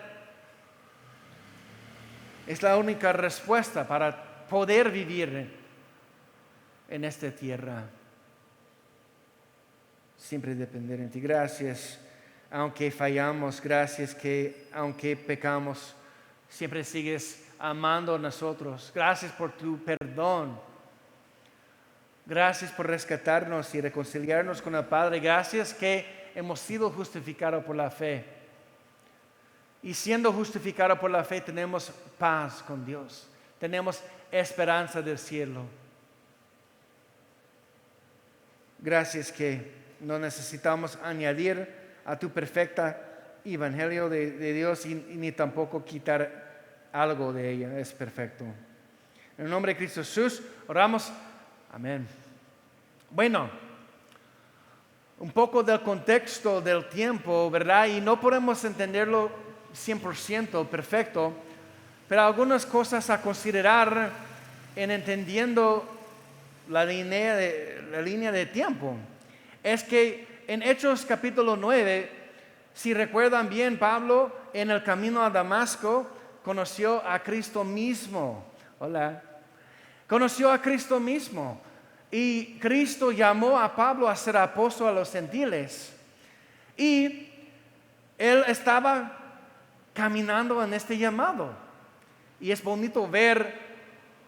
Es la única respuesta para poder vivir en esta tierra. Siempre depender en ti. Gracias, aunque fallamos, gracias que aunque pecamos, siempre sigues amando a nosotros. Gracias por tu perdón. Gracias por rescatarnos y reconciliarnos con el Padre. Gracias que hemos sido justificados por la fe. Y siendo justificados por la fe tenemos paz con Dios. Tenemos esperanza del cielo. Gracias que no necesitamos añadir a tu perfecta evangelio de Dios y ni tampoco quitar algo de ella. Es perfecto. En el nombre de Cristo Jesús oramos. Amén. Bueno, un poco del contexto del tiempo, ¿verdad? Y no podemos entenderlo 100% perfecto, pero algunas cosas a considerar en entendiendo la línea de tiempo. Es que en Hechos capítulo 9, si recuerdan bien, Pablo en el camino a Damasco conoció a Cristo mismo. Hola. Conoció a Cristo mismo. Y Cristo llamó a Pablo a ser apóstol a los gentiles. Y él estaba caminando en este llamado. Y es bonito ver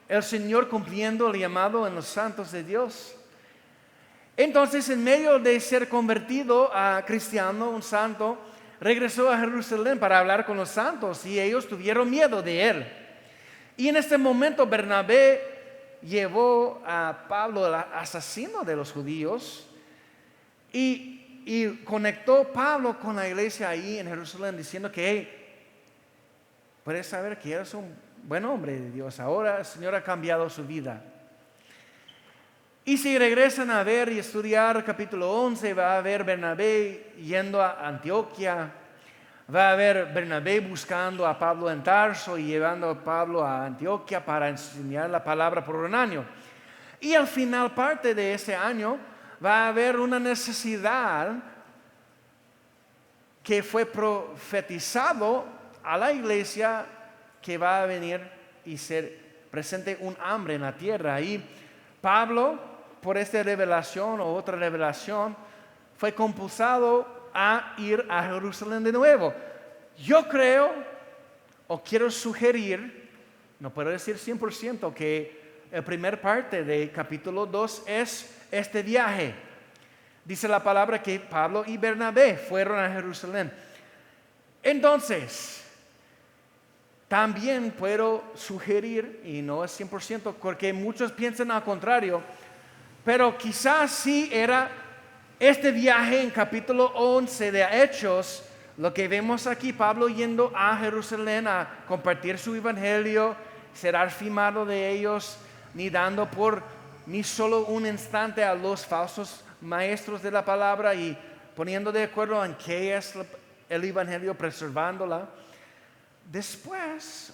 el Señor cumpliendo el llamado en los santos de Dios. Entonces, en medio de ser convertido a cristiano, un santo, regresó a Jerusalén para hablar con los santos y ellos tuvieron miedo de él. Y en este momento Bernabé llevó a Pablo, el asesino de los judíos, y conectó Pablo con la iglesia ahí en Jerusalén diciendo que hey, puedes saber que eres un buen hombre de Dios. Ahora el Señor ha cambiado su vida. Y si regresan a ver y estudiar capítulo 11, va a ver Bernabé yendo a Antioquía. Va a ver Bernabé buscando a Pablo en Tarso y llevando a Pablo a Antioquía para enseñar la palabra por un año. Y al final parte de ese año va a haber una necesidad que fue profetizado a la iglesia que va a venir y ser presente un hambre en la tierra. Y Pablo, por esta revelación o otra revelación, fue compulsado a ir a Jerusalén de nuevo. Yo creo, o quiero sugerir, no puedo decir 100%, que la primera parte de capítulo 2 es este viaje. Dice la palabra que Pablo y Bernabé fueron a Jerusalén. Entonces, también puedo sugerir, y no es 100%, porque muchos piensan al contrario, pero quizás sí era este viaje en capítulo 11 de Hechos, lo que vemos aquí, Pablo yendo a Jerusalén a compartir su evangelio, ser afirmado de ellos, ni dando por ni solo un instante a los falsos maestros de la palabra y poniendo de acuerdo en qué es el evangelio, preservándola. Después,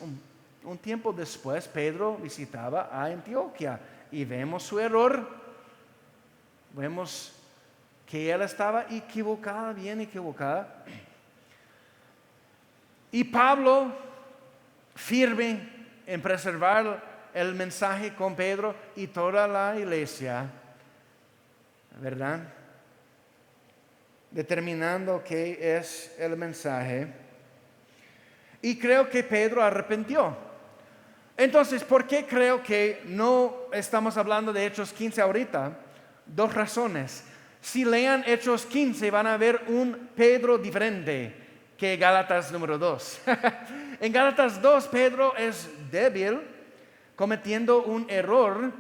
un tiempo después, Pedro visitaba a Antioquía y vemos su error. Vemos que él estaba equivocada, bien equivocada. Y Pablo, firme en preservar el mensaje con Pedro y toda la iglesia, ¿verdad? Determinando qué es el mensaje. Y creo que Pedro arrepintió. Entonces, ¿por qué creo que no estamos hablando de Hechos 15 ahorita? Dos razones. Si lean Hechos 15 van a ver un Pedro diferente que Gálatas número 2. En Gálatas 2 Pedro es débil, cometiendo un error.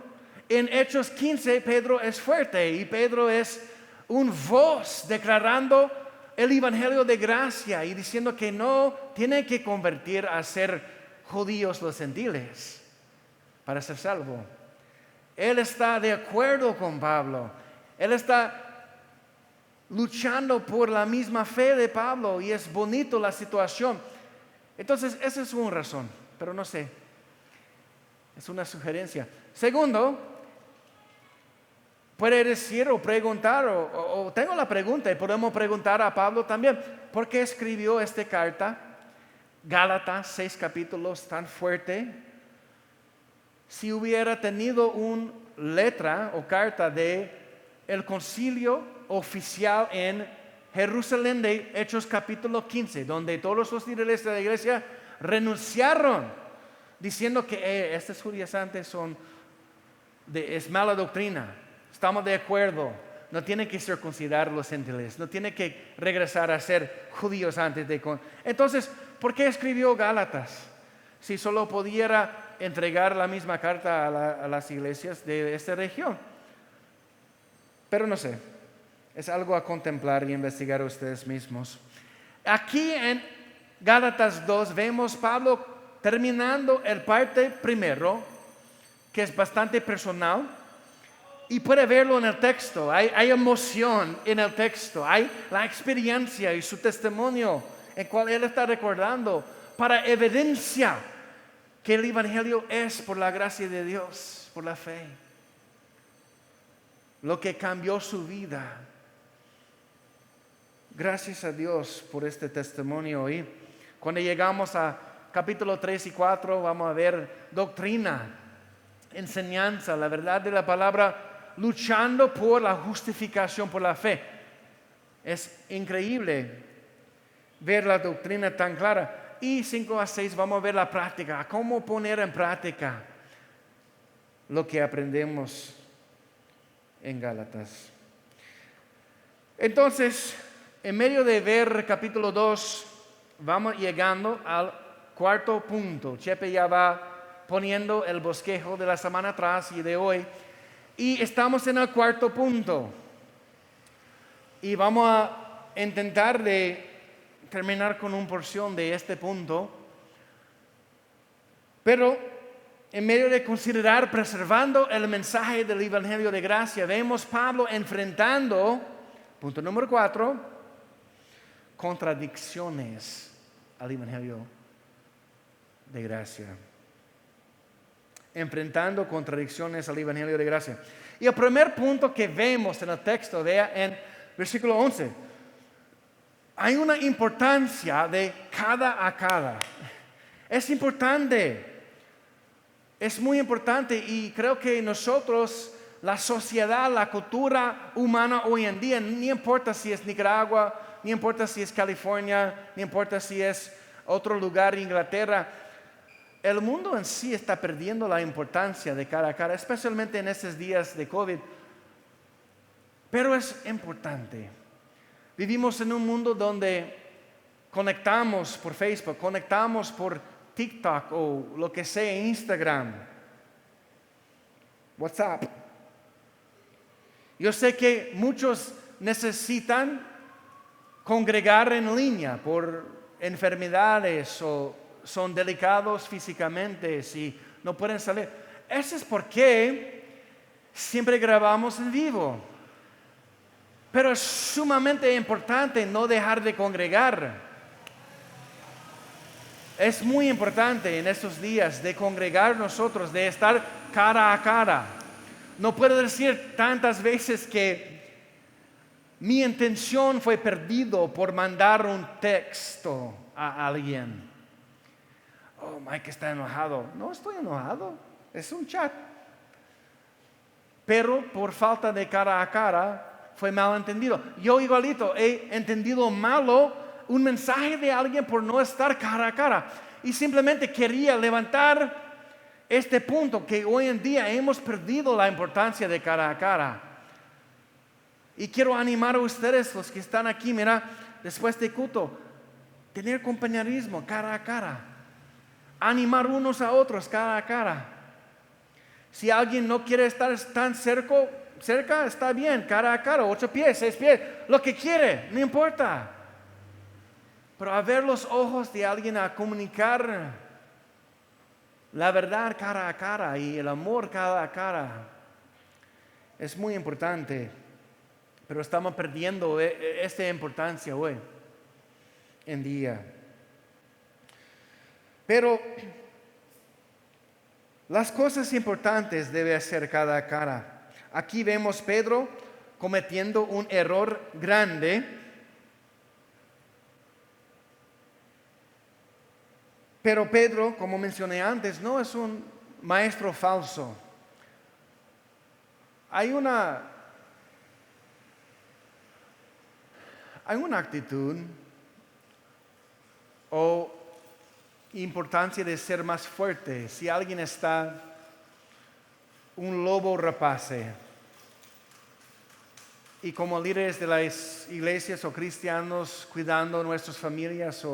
En Hechos 15 Pedro es fuerte y Pedro es un voz declarando el evangelio de gracia y diciendo que no tiene que convertir a ser judíos los gentiles para ser salvo. Él está de acuerdo con Pablo. Él está luchando por la misma fe de Pablo y es bonito la situación. Entonces, esa es una razón, pero no sé. Es una sugerencia. Segundo, puede decir o preguntar, o tengo la pregunta y podemos preguntar a Pablo también, ¿por qué escribió esta carta? Gálatas, 6 capítulos, tan fuerte. Si hubiera tenido una letra o carta de el concilio oficial en Jerusalén de Hechos capítulo 15, donde todos los líderes de la iglesia renunciaron, diciendo que estos judaizantes es mala doctrina, estamos de acuerdo, no tienen que circuncidar los gentiles, no tienen que regresar a ser judíos antes de... Entonces, ¿por qué escribió Gálatas? Si solo pudiera entregar la misma carta a las iglesias de esta región. Pero no sé, es algo a contemplar y investigar ustedes mismos. Aquí en Gálatas 2 vemos Pablo terminando el parte primero, que es bastante personal, y puede verlo en el texto. Hay emoción en el texto, hay la experiencia y su testimonio en cual Él está recordando para evidencia que el Evangelio es por la gracia de Dios, por la fe. Lo que cambió su vida. Gracias a Dios por este testimonio. Y cuando llegamos a capítulo 3 y 4 vamos a ver doctrina, enseñanza, la verdad de la palabra, luchando por la justificación por la fe. Es increíble ver la doctrina tan clara. Y 5 a 6 vamos a ver la práctica, cómo poner en práctica lo que aprendemos en Gálatas. Entonces, en medio de ver capítulo 2, vamos llegando al cuarto punto. Chepe ya va poniendo el bosquejo de la semana atrás y de hoy. Y estamos en el cuarto punto. Y vamos a intentar de terminar con una porción de este punto. Pero en medio de considerar preservando el mensaje del Evangelio de gracia, vemos Pablo enfrentando, punto número 4, contradicciones al Evangelio de gracia. Enfrentando contradicciones al Evangelio de gracia. Y el primer punto que vemos en el texto, vea en versículo 11, hay una importancia de cada a cada. Es importante. Es muy importante y creo que nosotros, la sociedad, la cultura humana hoy en día, no importa si es Nicaragua, no importa si es California, no importa si es otro lugar, Inglaterra, el mundo en sí está perdiendo la importancia de cara a cara, especialmente en estos días de COVID. Pero es importante. Vivimos en un mundo donde conectamos por Facebook, conectamos por TikTok o lo que sea, Instagram, WhatsApp. Yo sé que muchos necesitan congregar en línea por enfermedades o son delicados físicamente y no pueden salir. Eso es porque siempre grabamos en vivo. Pero es sumamente importante no dejar de congregar. Es muy importante en estos días de congregar nosotros, de estar cara a cara. No puedo decir tantas veces que mi intención fue perdido por mandar un texto a alguien. Oh, Mike está enojado. No estoy enojado, es un chat. Pero por falta de cara a cara fue malentendido. Yo igualito he entendido malo un mensaje de alguien por no estar cara a cara. Y simplemente quería levantar este punto que hoy en día hemos perdido la importancia de cara a cara. Y quiero animar a ustedes, los que están aquí, mira, después de culto, tener compañerismo cara a cara. Animar unos a otros cara a cara. Si alguien no quiere estar tan cerca, está bien, cara a cara, 8 pies, 6 pies, lo que quiere, no importa. Pero a ver los ojos de alguien, a comunicar la verdad cara a cara y el amor cara a cara, es muy importante. Pero estamos perdiendo esta importancia hoy en día. Pero las cosas importantes debe hacer cara a cara. Aquí vemos Pedro cometiendo un error grande. Pero Pedro, como mencioné antes, no es un maestro falso. Hay una actitud o importancia de ser más fuerte. Si alguien está un lobo rapace y como líderes de las iglesias o cristianos cuidando nuestras familias,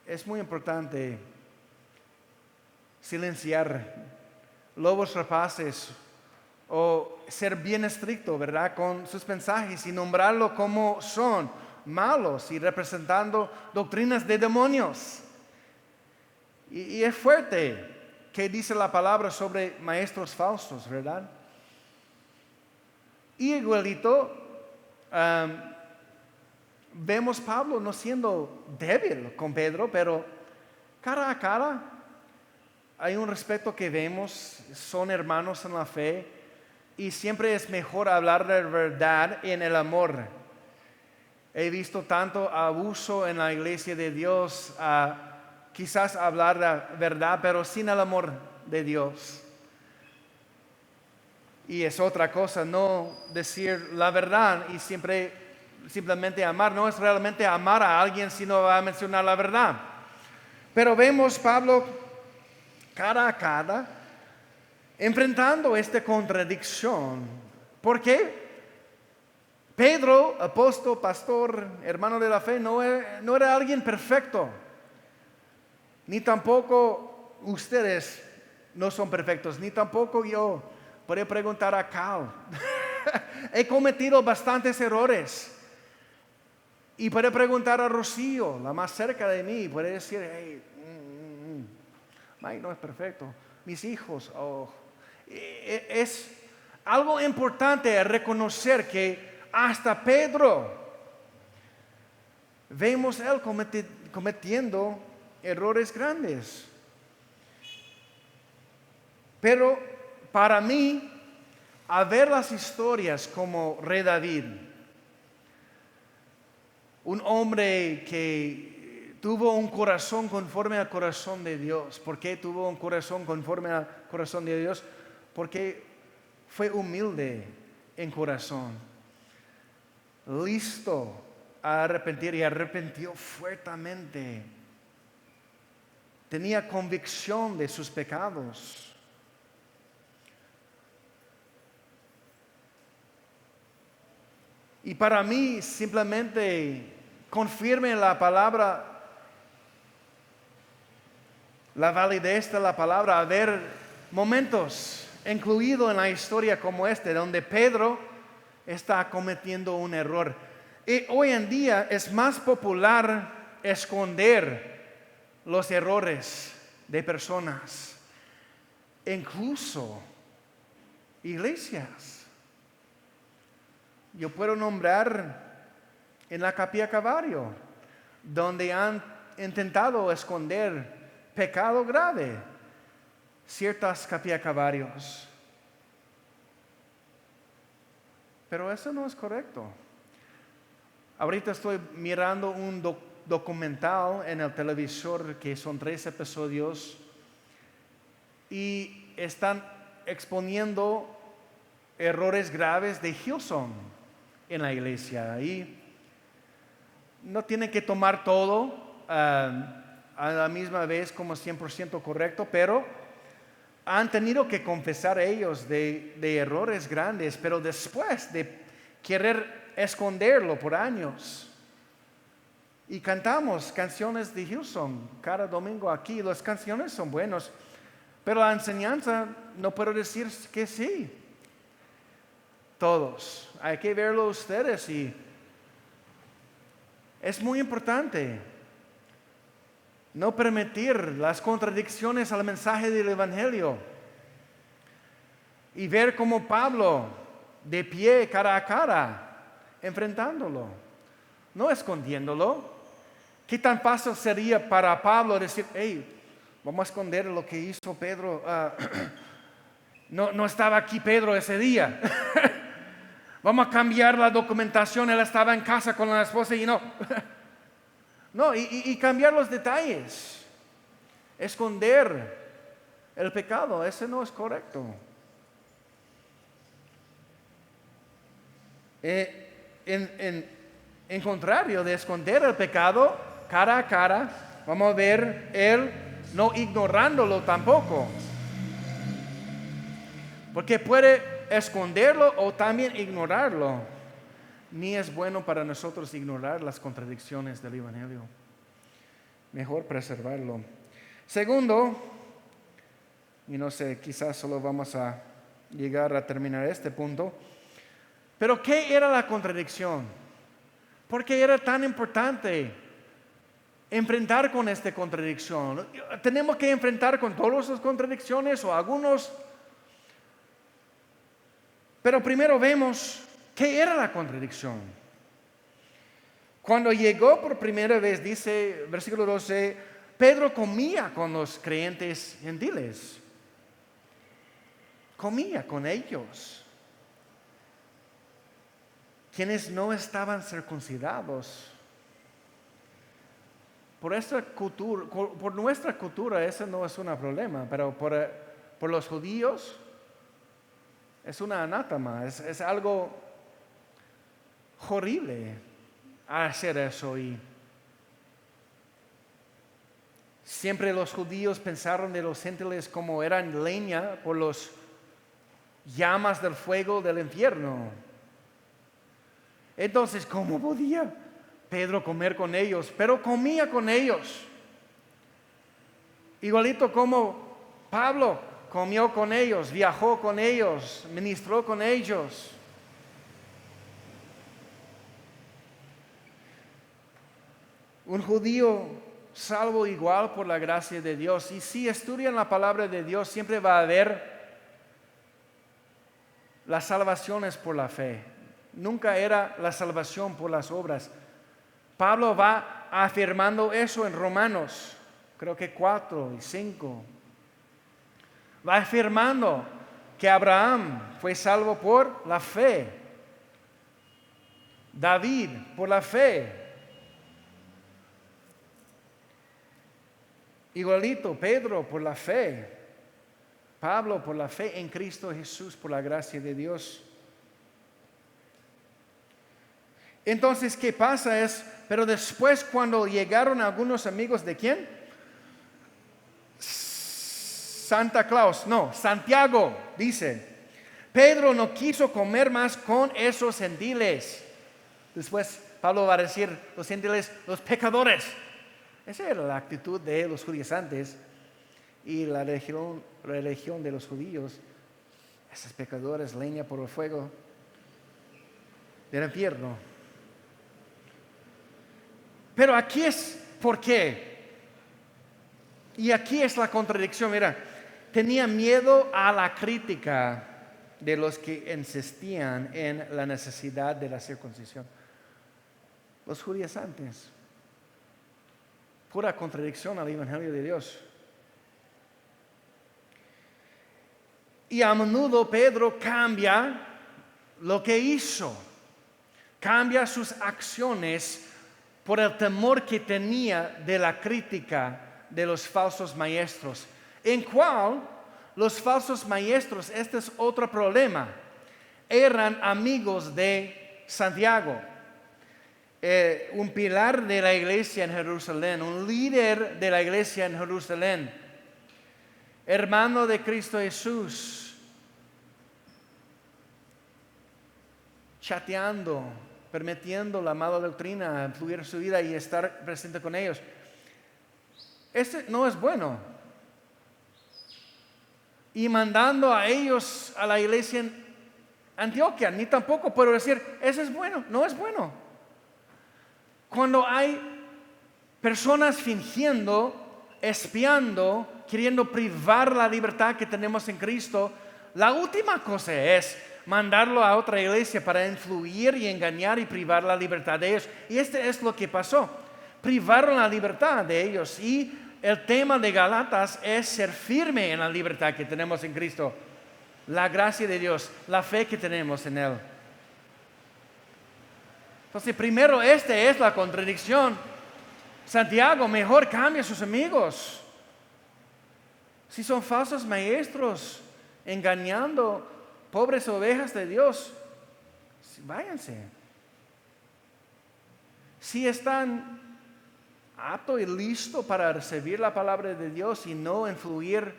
es muy importante silenciar lobos rapaces o ser bien estricto, ¿verdad?, con sus mensajes y nombrarlo como son, malos y representando doctrinas de demonios. Y es fuerte que dice la palabra sobre maestros falsos, ¿verdad? Y igualito, vemos Pablo no siendo débil con Pedro, pero cara a cara hay un respeto que vemos, son hermanos en la fe y siempre es mejor hablar de verdad en el amor. He visto tanto abuso en la iglesia de Dios, quizás hablar la verdad, pero sin el amor de Dios. Y es otra cosa no decir la verdad y simplemente amar. No es realmente amar a alguien si no va a mencionar la verdad. Pero vemos Pablo cara a cara enfrentando esta contradicción. ¿Por qué? Pedro, apóstol, pastor, hermano de la fe, no era alguien perfecto. Ni tampoco ustedes no son perfectos, ni tampoco yo. Puede preguntar a Cal. He cometido bastantes errores. Y puede preguntar a Rocío, la más cerca de mí. Puede decir, hey, Mike no es perfecto. Mis hijos, es algo importante reconocer que hasta Pedro vemos él cometiendo errores grandes. Pero para mí, a ver las historias como Rey David, un hombre que tuvo un corazón conforme al corazón de Dios. ¿Por qué tuvo un corazón conforme al corazón de Dios? Porque fue humilde en corazón, listo a arrepentir y arrepintió fuertemente. Tenía convicción de sus pecados. Y para mí simplemente confirme la palabra, la validez de la palabra, haber momentos incluidos en la historia como este, donde Pedro está cometiendo un error. Y hoy en día es más popular esconder los errores de personas, incluso iglesias. Yo puedo nombrar en la Capilla Calvario, donde han intentado esconder pecado grave, ciertas Capillas Calvarios. Pero eso no es correcto. Ahorita estoy mirando un documental en el televisor que son 3 episodios y están exponiendo errores graves de Hillsong en la iglesia. Y no tienen que tomar todo a la misma vez como 100% correcto, pero han tenido que confesar ellos de errores grandes, pero después de querer esconderlo por años. Y cantamos canciones de Hillsong cada domingo aquí. Las canciones son buenas, pero la enseñanza no puedo decir que sí. Todos. Hay que verlo ustedes y es muy importante no permitir las contradicciones al mensaje del Evangelio y ver como Pablo de pie cara a cara enfrentándolo, no escondiéndolo. ¿Qué tan fácil sería para Pablo decir, hey, vamos a esconder lo que hizo Pedro? No estaba aquí Pedro ese día. Vamos a cambiar la documentación, él estaba en casa con la esposa y no. No, y cambiar los detalles. Esconder el pecado, ese no es correcto. En contrario de esconder el pecado, cara a cara, vamos a ver él no ignorándolo tampoco. Porque puede esconderlo o también ignorarlo. Ni es bueno para nosotros ignorar las contradicciones del Evangelio. Mejor preservarlo. Segundo, y no sé, quizás solo vamos a llegar a terminar este punto, pero ¿qué era la contradicción? ¿Por qué era tan importante enfrentar con esta contradicción? ¿Tenemos que enfrentar con todas las contradicciones o algunos? Pero primero vemos qué era la contradicción. Cuando llegó por primera vez, dice versículo 12, Pedro comía con los creyentes gentiles. Comía con ellos, quienes no estaban circuncidados. Por nuestra cultura eso no es un problema, pero por los judíos es una anátema, es algo horrible hacer eso. Y siempre los judíos pensaron de los gentiles como eran leña por las llamas del fuego del infierno. Entonces, ¿cómo podía Pedro comer con ellos? Pero comía con ellos. Igualito como Pablo comió con ellos, viajó con ellos, ministró con ellos. Un judío salvo igual por la gracia de Dios. Y si estudian la palabra de Dios, siempre va a haber la salvación es por la fe. Nunca era la salvación por las obras. Pablo va afirmando eso en Romanos, creo que 4 y 5. Va afirmando que Abraham fue salvo por la fe. David por la fe. Igualito Pedro por la fe. Pablo por la fe en Cristo Jesús, por la gracia de Dios. Entonces, ¿qué pasa? Pero después cuando llegaron algunos amigos de ¿quién? Santiago, dice, Pedro no quiso comer más con esos gentiles. Después Pablo va a decir, los gentiles, los pecadores. Esa era la actitud de los judíos antes y la religión de los judíos. Esos pecadores, leña por el fuego del infierno. Pero aquí es por qué. Y aquí es la contradicción. Mira, tenía miedo a la crítica de los que insistían en la necesidad de la circuncisión. Los judíos antes. Pura contradicción al Evangelio de Dios. Y a menudo Pedro cambia lo que hizo. Cambia sus acciones por el temor que tenía de la crítica de los falsos maestros. En cual los falsos maestros, este es otro problema, eran amigos de Santiago. Un pilar de la iglesia en Jerusalén, un líder de la iglesia en Jerusalén, hermano de Cristo Jesús, chateando, permitiendo la mala doctrina influir en su vida y estar presente con ellos. Este no es bueno. Y mandando a ellos a la iglesia en Antioquia, ni tampoco puedo decir, eso es bueno, no es bueno. Cuando hay personas fingiendo, espiando, queriendo privar la libertad que tenemos en Cristo, la última cosa es mandarlo a otra iglesia para influir y engañar y privar la libertad de ellos. Y este es lo que pasó. Privaron la libertad de ellos. Y el tema de Gálatas es ser firme en la libertad que tenemos en Cristo. La gracia de Dios, la fe que tenemos en Él. Entonces, primero, esta es la contradicción. Santiago, mejor cambia a sus amigos. Si son falsos maestros, engañando pobres ovejas de Dios, váyanse. Si están aptos y listos para recibir la palabra de Dios y no influir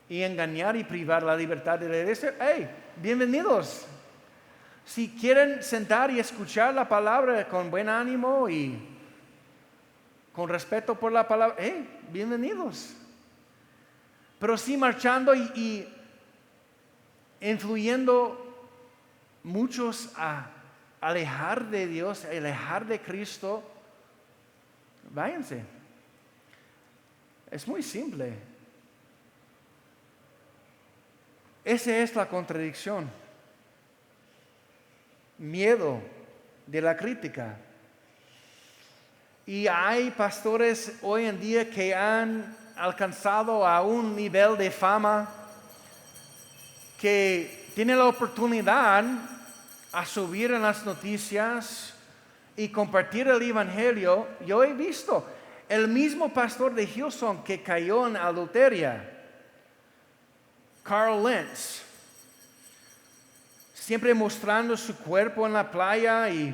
y engañar y privar la libertad de la iglesia, hey, bienvenidos. Si quieren sentar y escuchar la palabra con buen ánimo y con respeto por la palabra, hey, bienvenidos. Pero si marchando y influyendo muchos a alejar de Dios, a alejar de Cristo, váyanse. Es muy simple. Esa es la contradicción. Miedo de la crítica Y hay pastores hoy en día que han alcanzado a un nivel de fama que tienen la oportunidad a subir en las noticias y compartir el evangelio. Yo he visto el mismo pastor de Hillsong que cayó en adulteria, Carl Lentz, siempre mostrando su cuerpo en la playa y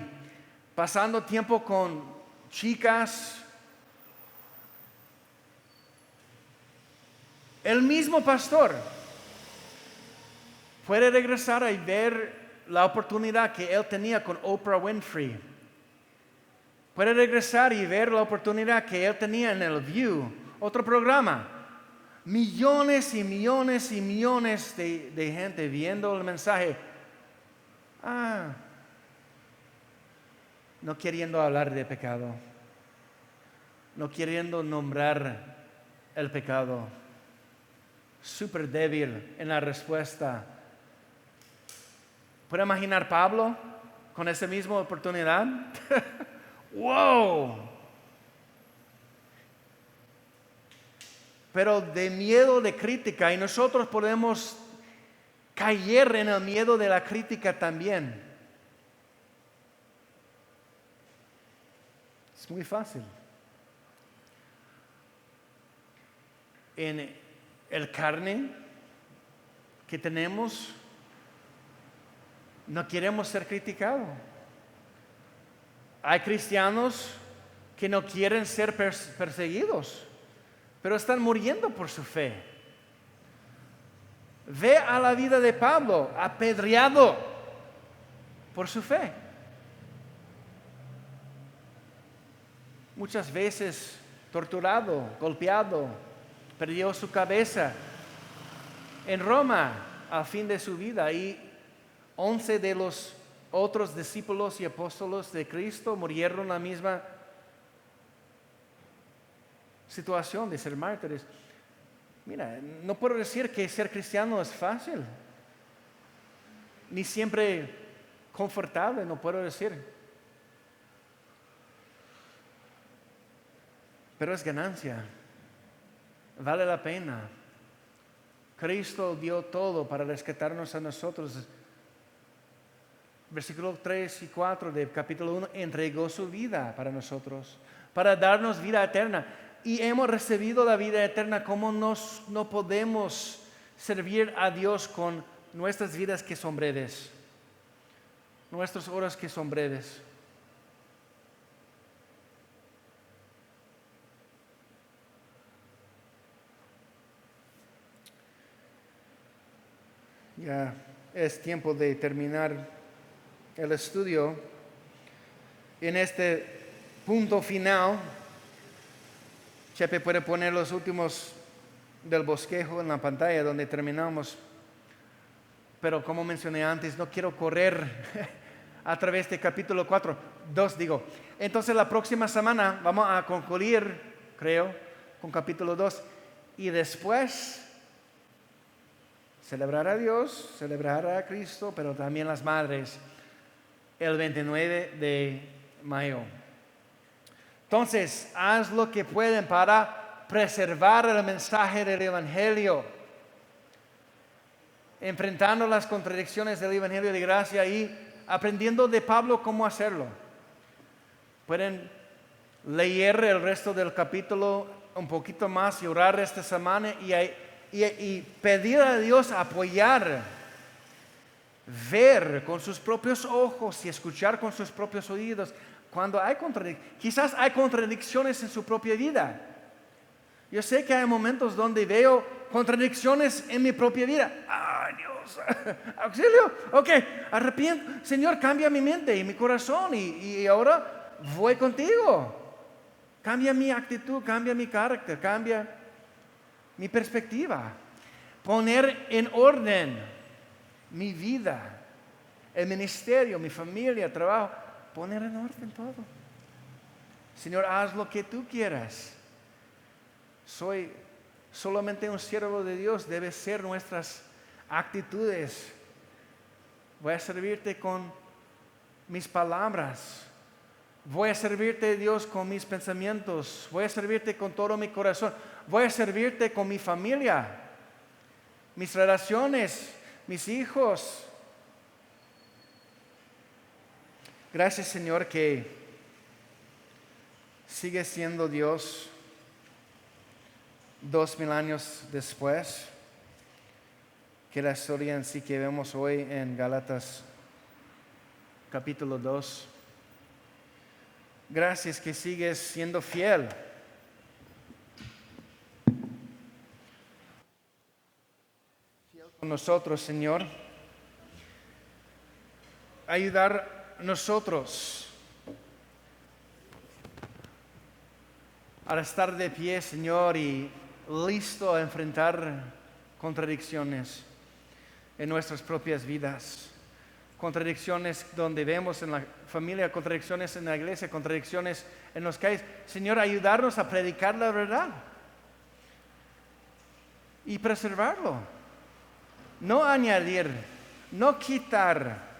pasando tiempo con chicas. El mismo pastor puede regresar y ver la oportunidad que él tenía con Oprah Winfrey. Puede regresar y ver la oportunidad que él tenía en el View, otro programa. Millones y millones y millones de gente viendo el mensaje. No queriendo hablar de pecado. No queriendo nombrar el pecado. Súper débil en la respuesta. ¿Puede imaginar Pablo con esa misma oportunidad? ¡Wow! Pero de miedo de crítica, y nosotros podemos caer en el miedo de la crítica también. Es muy fácil. En el carne que tenemos, no queremos ser criticados. Hay cristianos que no quieren ser perseguidos, pero están muriendo por su fe. Ve a la vida de Pablo, apedreado por su fe. Muchas veces torturado, golpeado, perdió su cabeza en Roma al fin de su vida, y 11 de los otros discípulos y apóstoles de Cristo murieron en la misma situación de ser mártires. Mira, no puedo decir que ser cristiano es fácil, ni siempre confortable, no puedo decir. Pero es ganancia, vale la pena. Cristo dio todo para rescatarnos a nosotros. Versículos 3 y 4 del capítulo 1, entregó su vida para nosotros, para darnos vida eterna. Y hemos recibido la vida eterna. ¿Cómo no podemos servir a Dios con nuestras vidas que son breves? Nuestras horas que son breves. Ya es tiempo de terminar el estudio. En este punto final, Chepe puede poner los últimos del bosquejo en la pantalla donde terminamos. Pero como mencioné antes, no quiero correr a través de capítulo 4. 2 digo. Entonces la próxima semana vamos a concluir, creo, con capítulo 2. Y después celebrar a Dios, celebrar a Cristo, pero también las madres, el 29 de mayo. Entonces, haz lo que pueden para preservar el mensaje del Evangelio, enfrentando las contradicciones del Evangelio de gracia y aprendiendo de Pablo cómo hacerlo. Pueden leer el resto del capítulo un poquito más y orar esta semana y pedir a Dios apoyar, ver con sus propios ojos y escuchar con sus propios oídos. Cuando hay quizás hay contradicciones en su propia vida. Yo sé que hay momentos donde veo contradicciones en mi propia vida. ¡Ay, Dios! ¡Auxilio! Ok, arrepiento. Señor, cambia mi mente y mi corazón y ahora voy contigo. Cambia mi actitud, cambia mi carácter, cambia mi perspectiva. Poner en orden mi vida, el ministerio, mi familia, trabajo. Poner en orden todo. Señor, haz lo que tú quieras. Soy solamente un siervo de Dios. Debe ser nuestras actitudes. Voy a servirte con mis palabras, Voy a servirte, Dios, con mis pensamientos. Voy a servirte con todo mi corazón. Voy a servirte con mi familia, mis relaciones, mis hijos. Gracias, Señor, que sigue siendo Dios 2000 años después, que la historia en sí que vemos hoy en Gálatas capítulo 2. Gracias que sigues siendo fiel. Fiel con nosotros, Señor. Ayudar nosotros a estar de pie, Señor, y listo a enfrentar contradicciones en nuestras propias vidas. Contradicciones donde vemos en la familia, contradicciones en la iglesia, contradicciones en los calles. Señor, ayudarnos a predicar la verdad y preservarlo. No añadir, no quitar,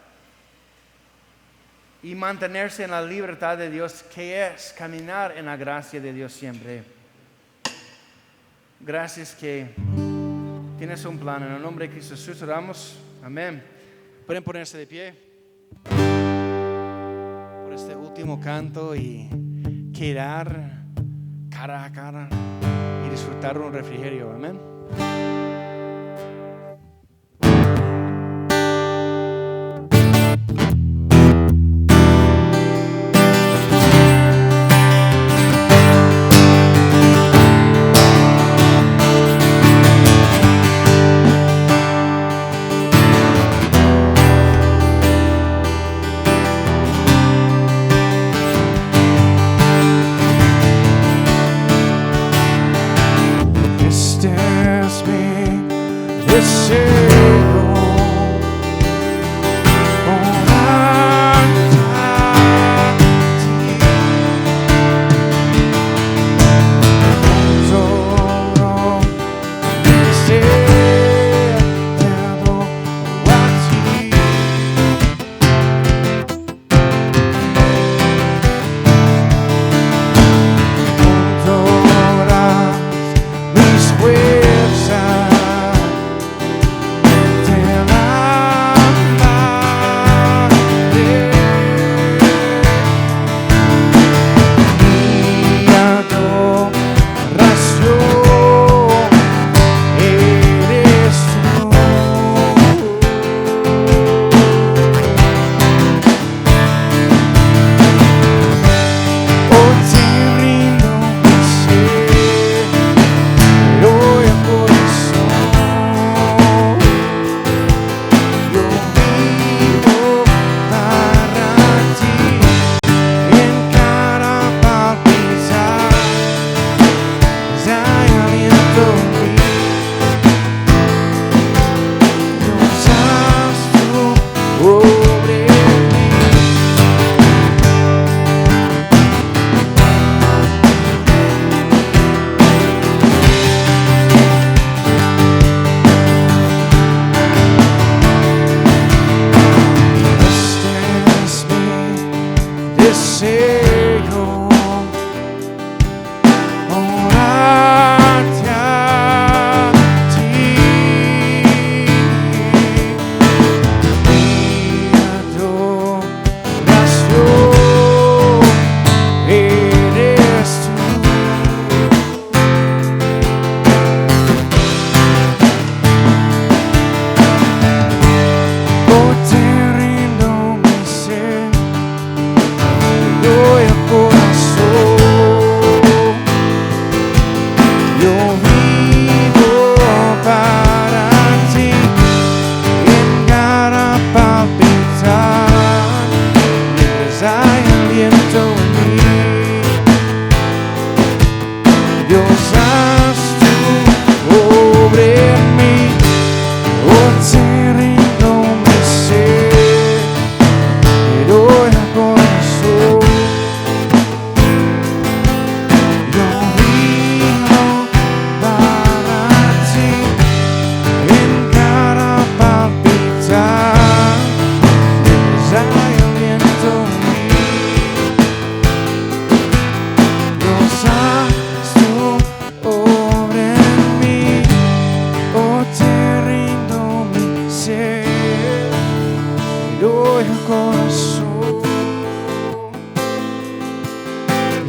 y mantenerse en la libertad de Dios, que es caminar en la gracia de Dios siempre. Gracias que tienes un plan. En el nombre de Cristo Jesús oramos. Amén. Pueden ponerse de pie por este último canto y quedar cara a cara y disfrutar un refrigerio. Amén.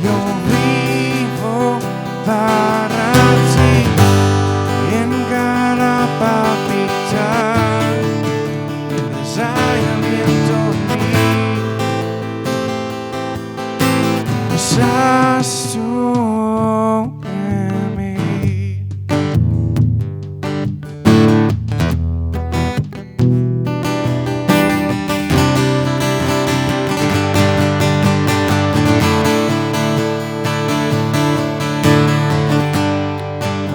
Yo vivo para ti en cada palpitar, el desaliento mío. Estás tú en mí.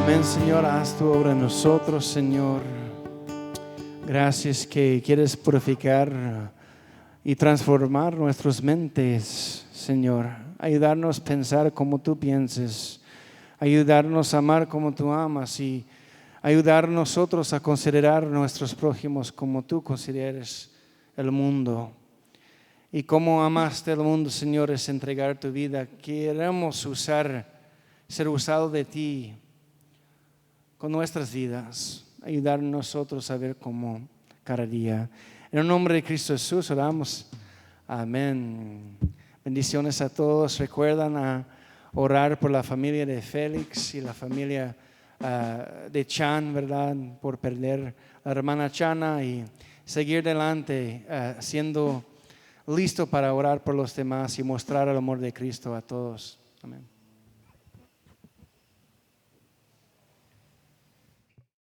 Amén, Señor, haz tu obra en nosotros, Señor. Gracias que quieres purificar y transformar nuestras mentes, Señor. Ayudarnos a pensar como tú pienses. Ayudarnos a amar como tú amas y ayudar a nosotros a considerar nuestros prójimos como tú consideres el mundo. Y como amaste el mundo, Señor, es entregar tu vida. Queremos ser usados de ti con nuestras vidas. Ayudar a nosotros a ver cómo cada día. En el nombre de Cristo Jesús oramos. Amén. Bendiciones a todos. Recuerdan a orar por la familia de Félix y la familia de Chan, ¿verdad? Por perder a la hermana Chana y seguir adelante siendo listo para orar por los demás y mostrar el amor de Cristo a todos. Amén.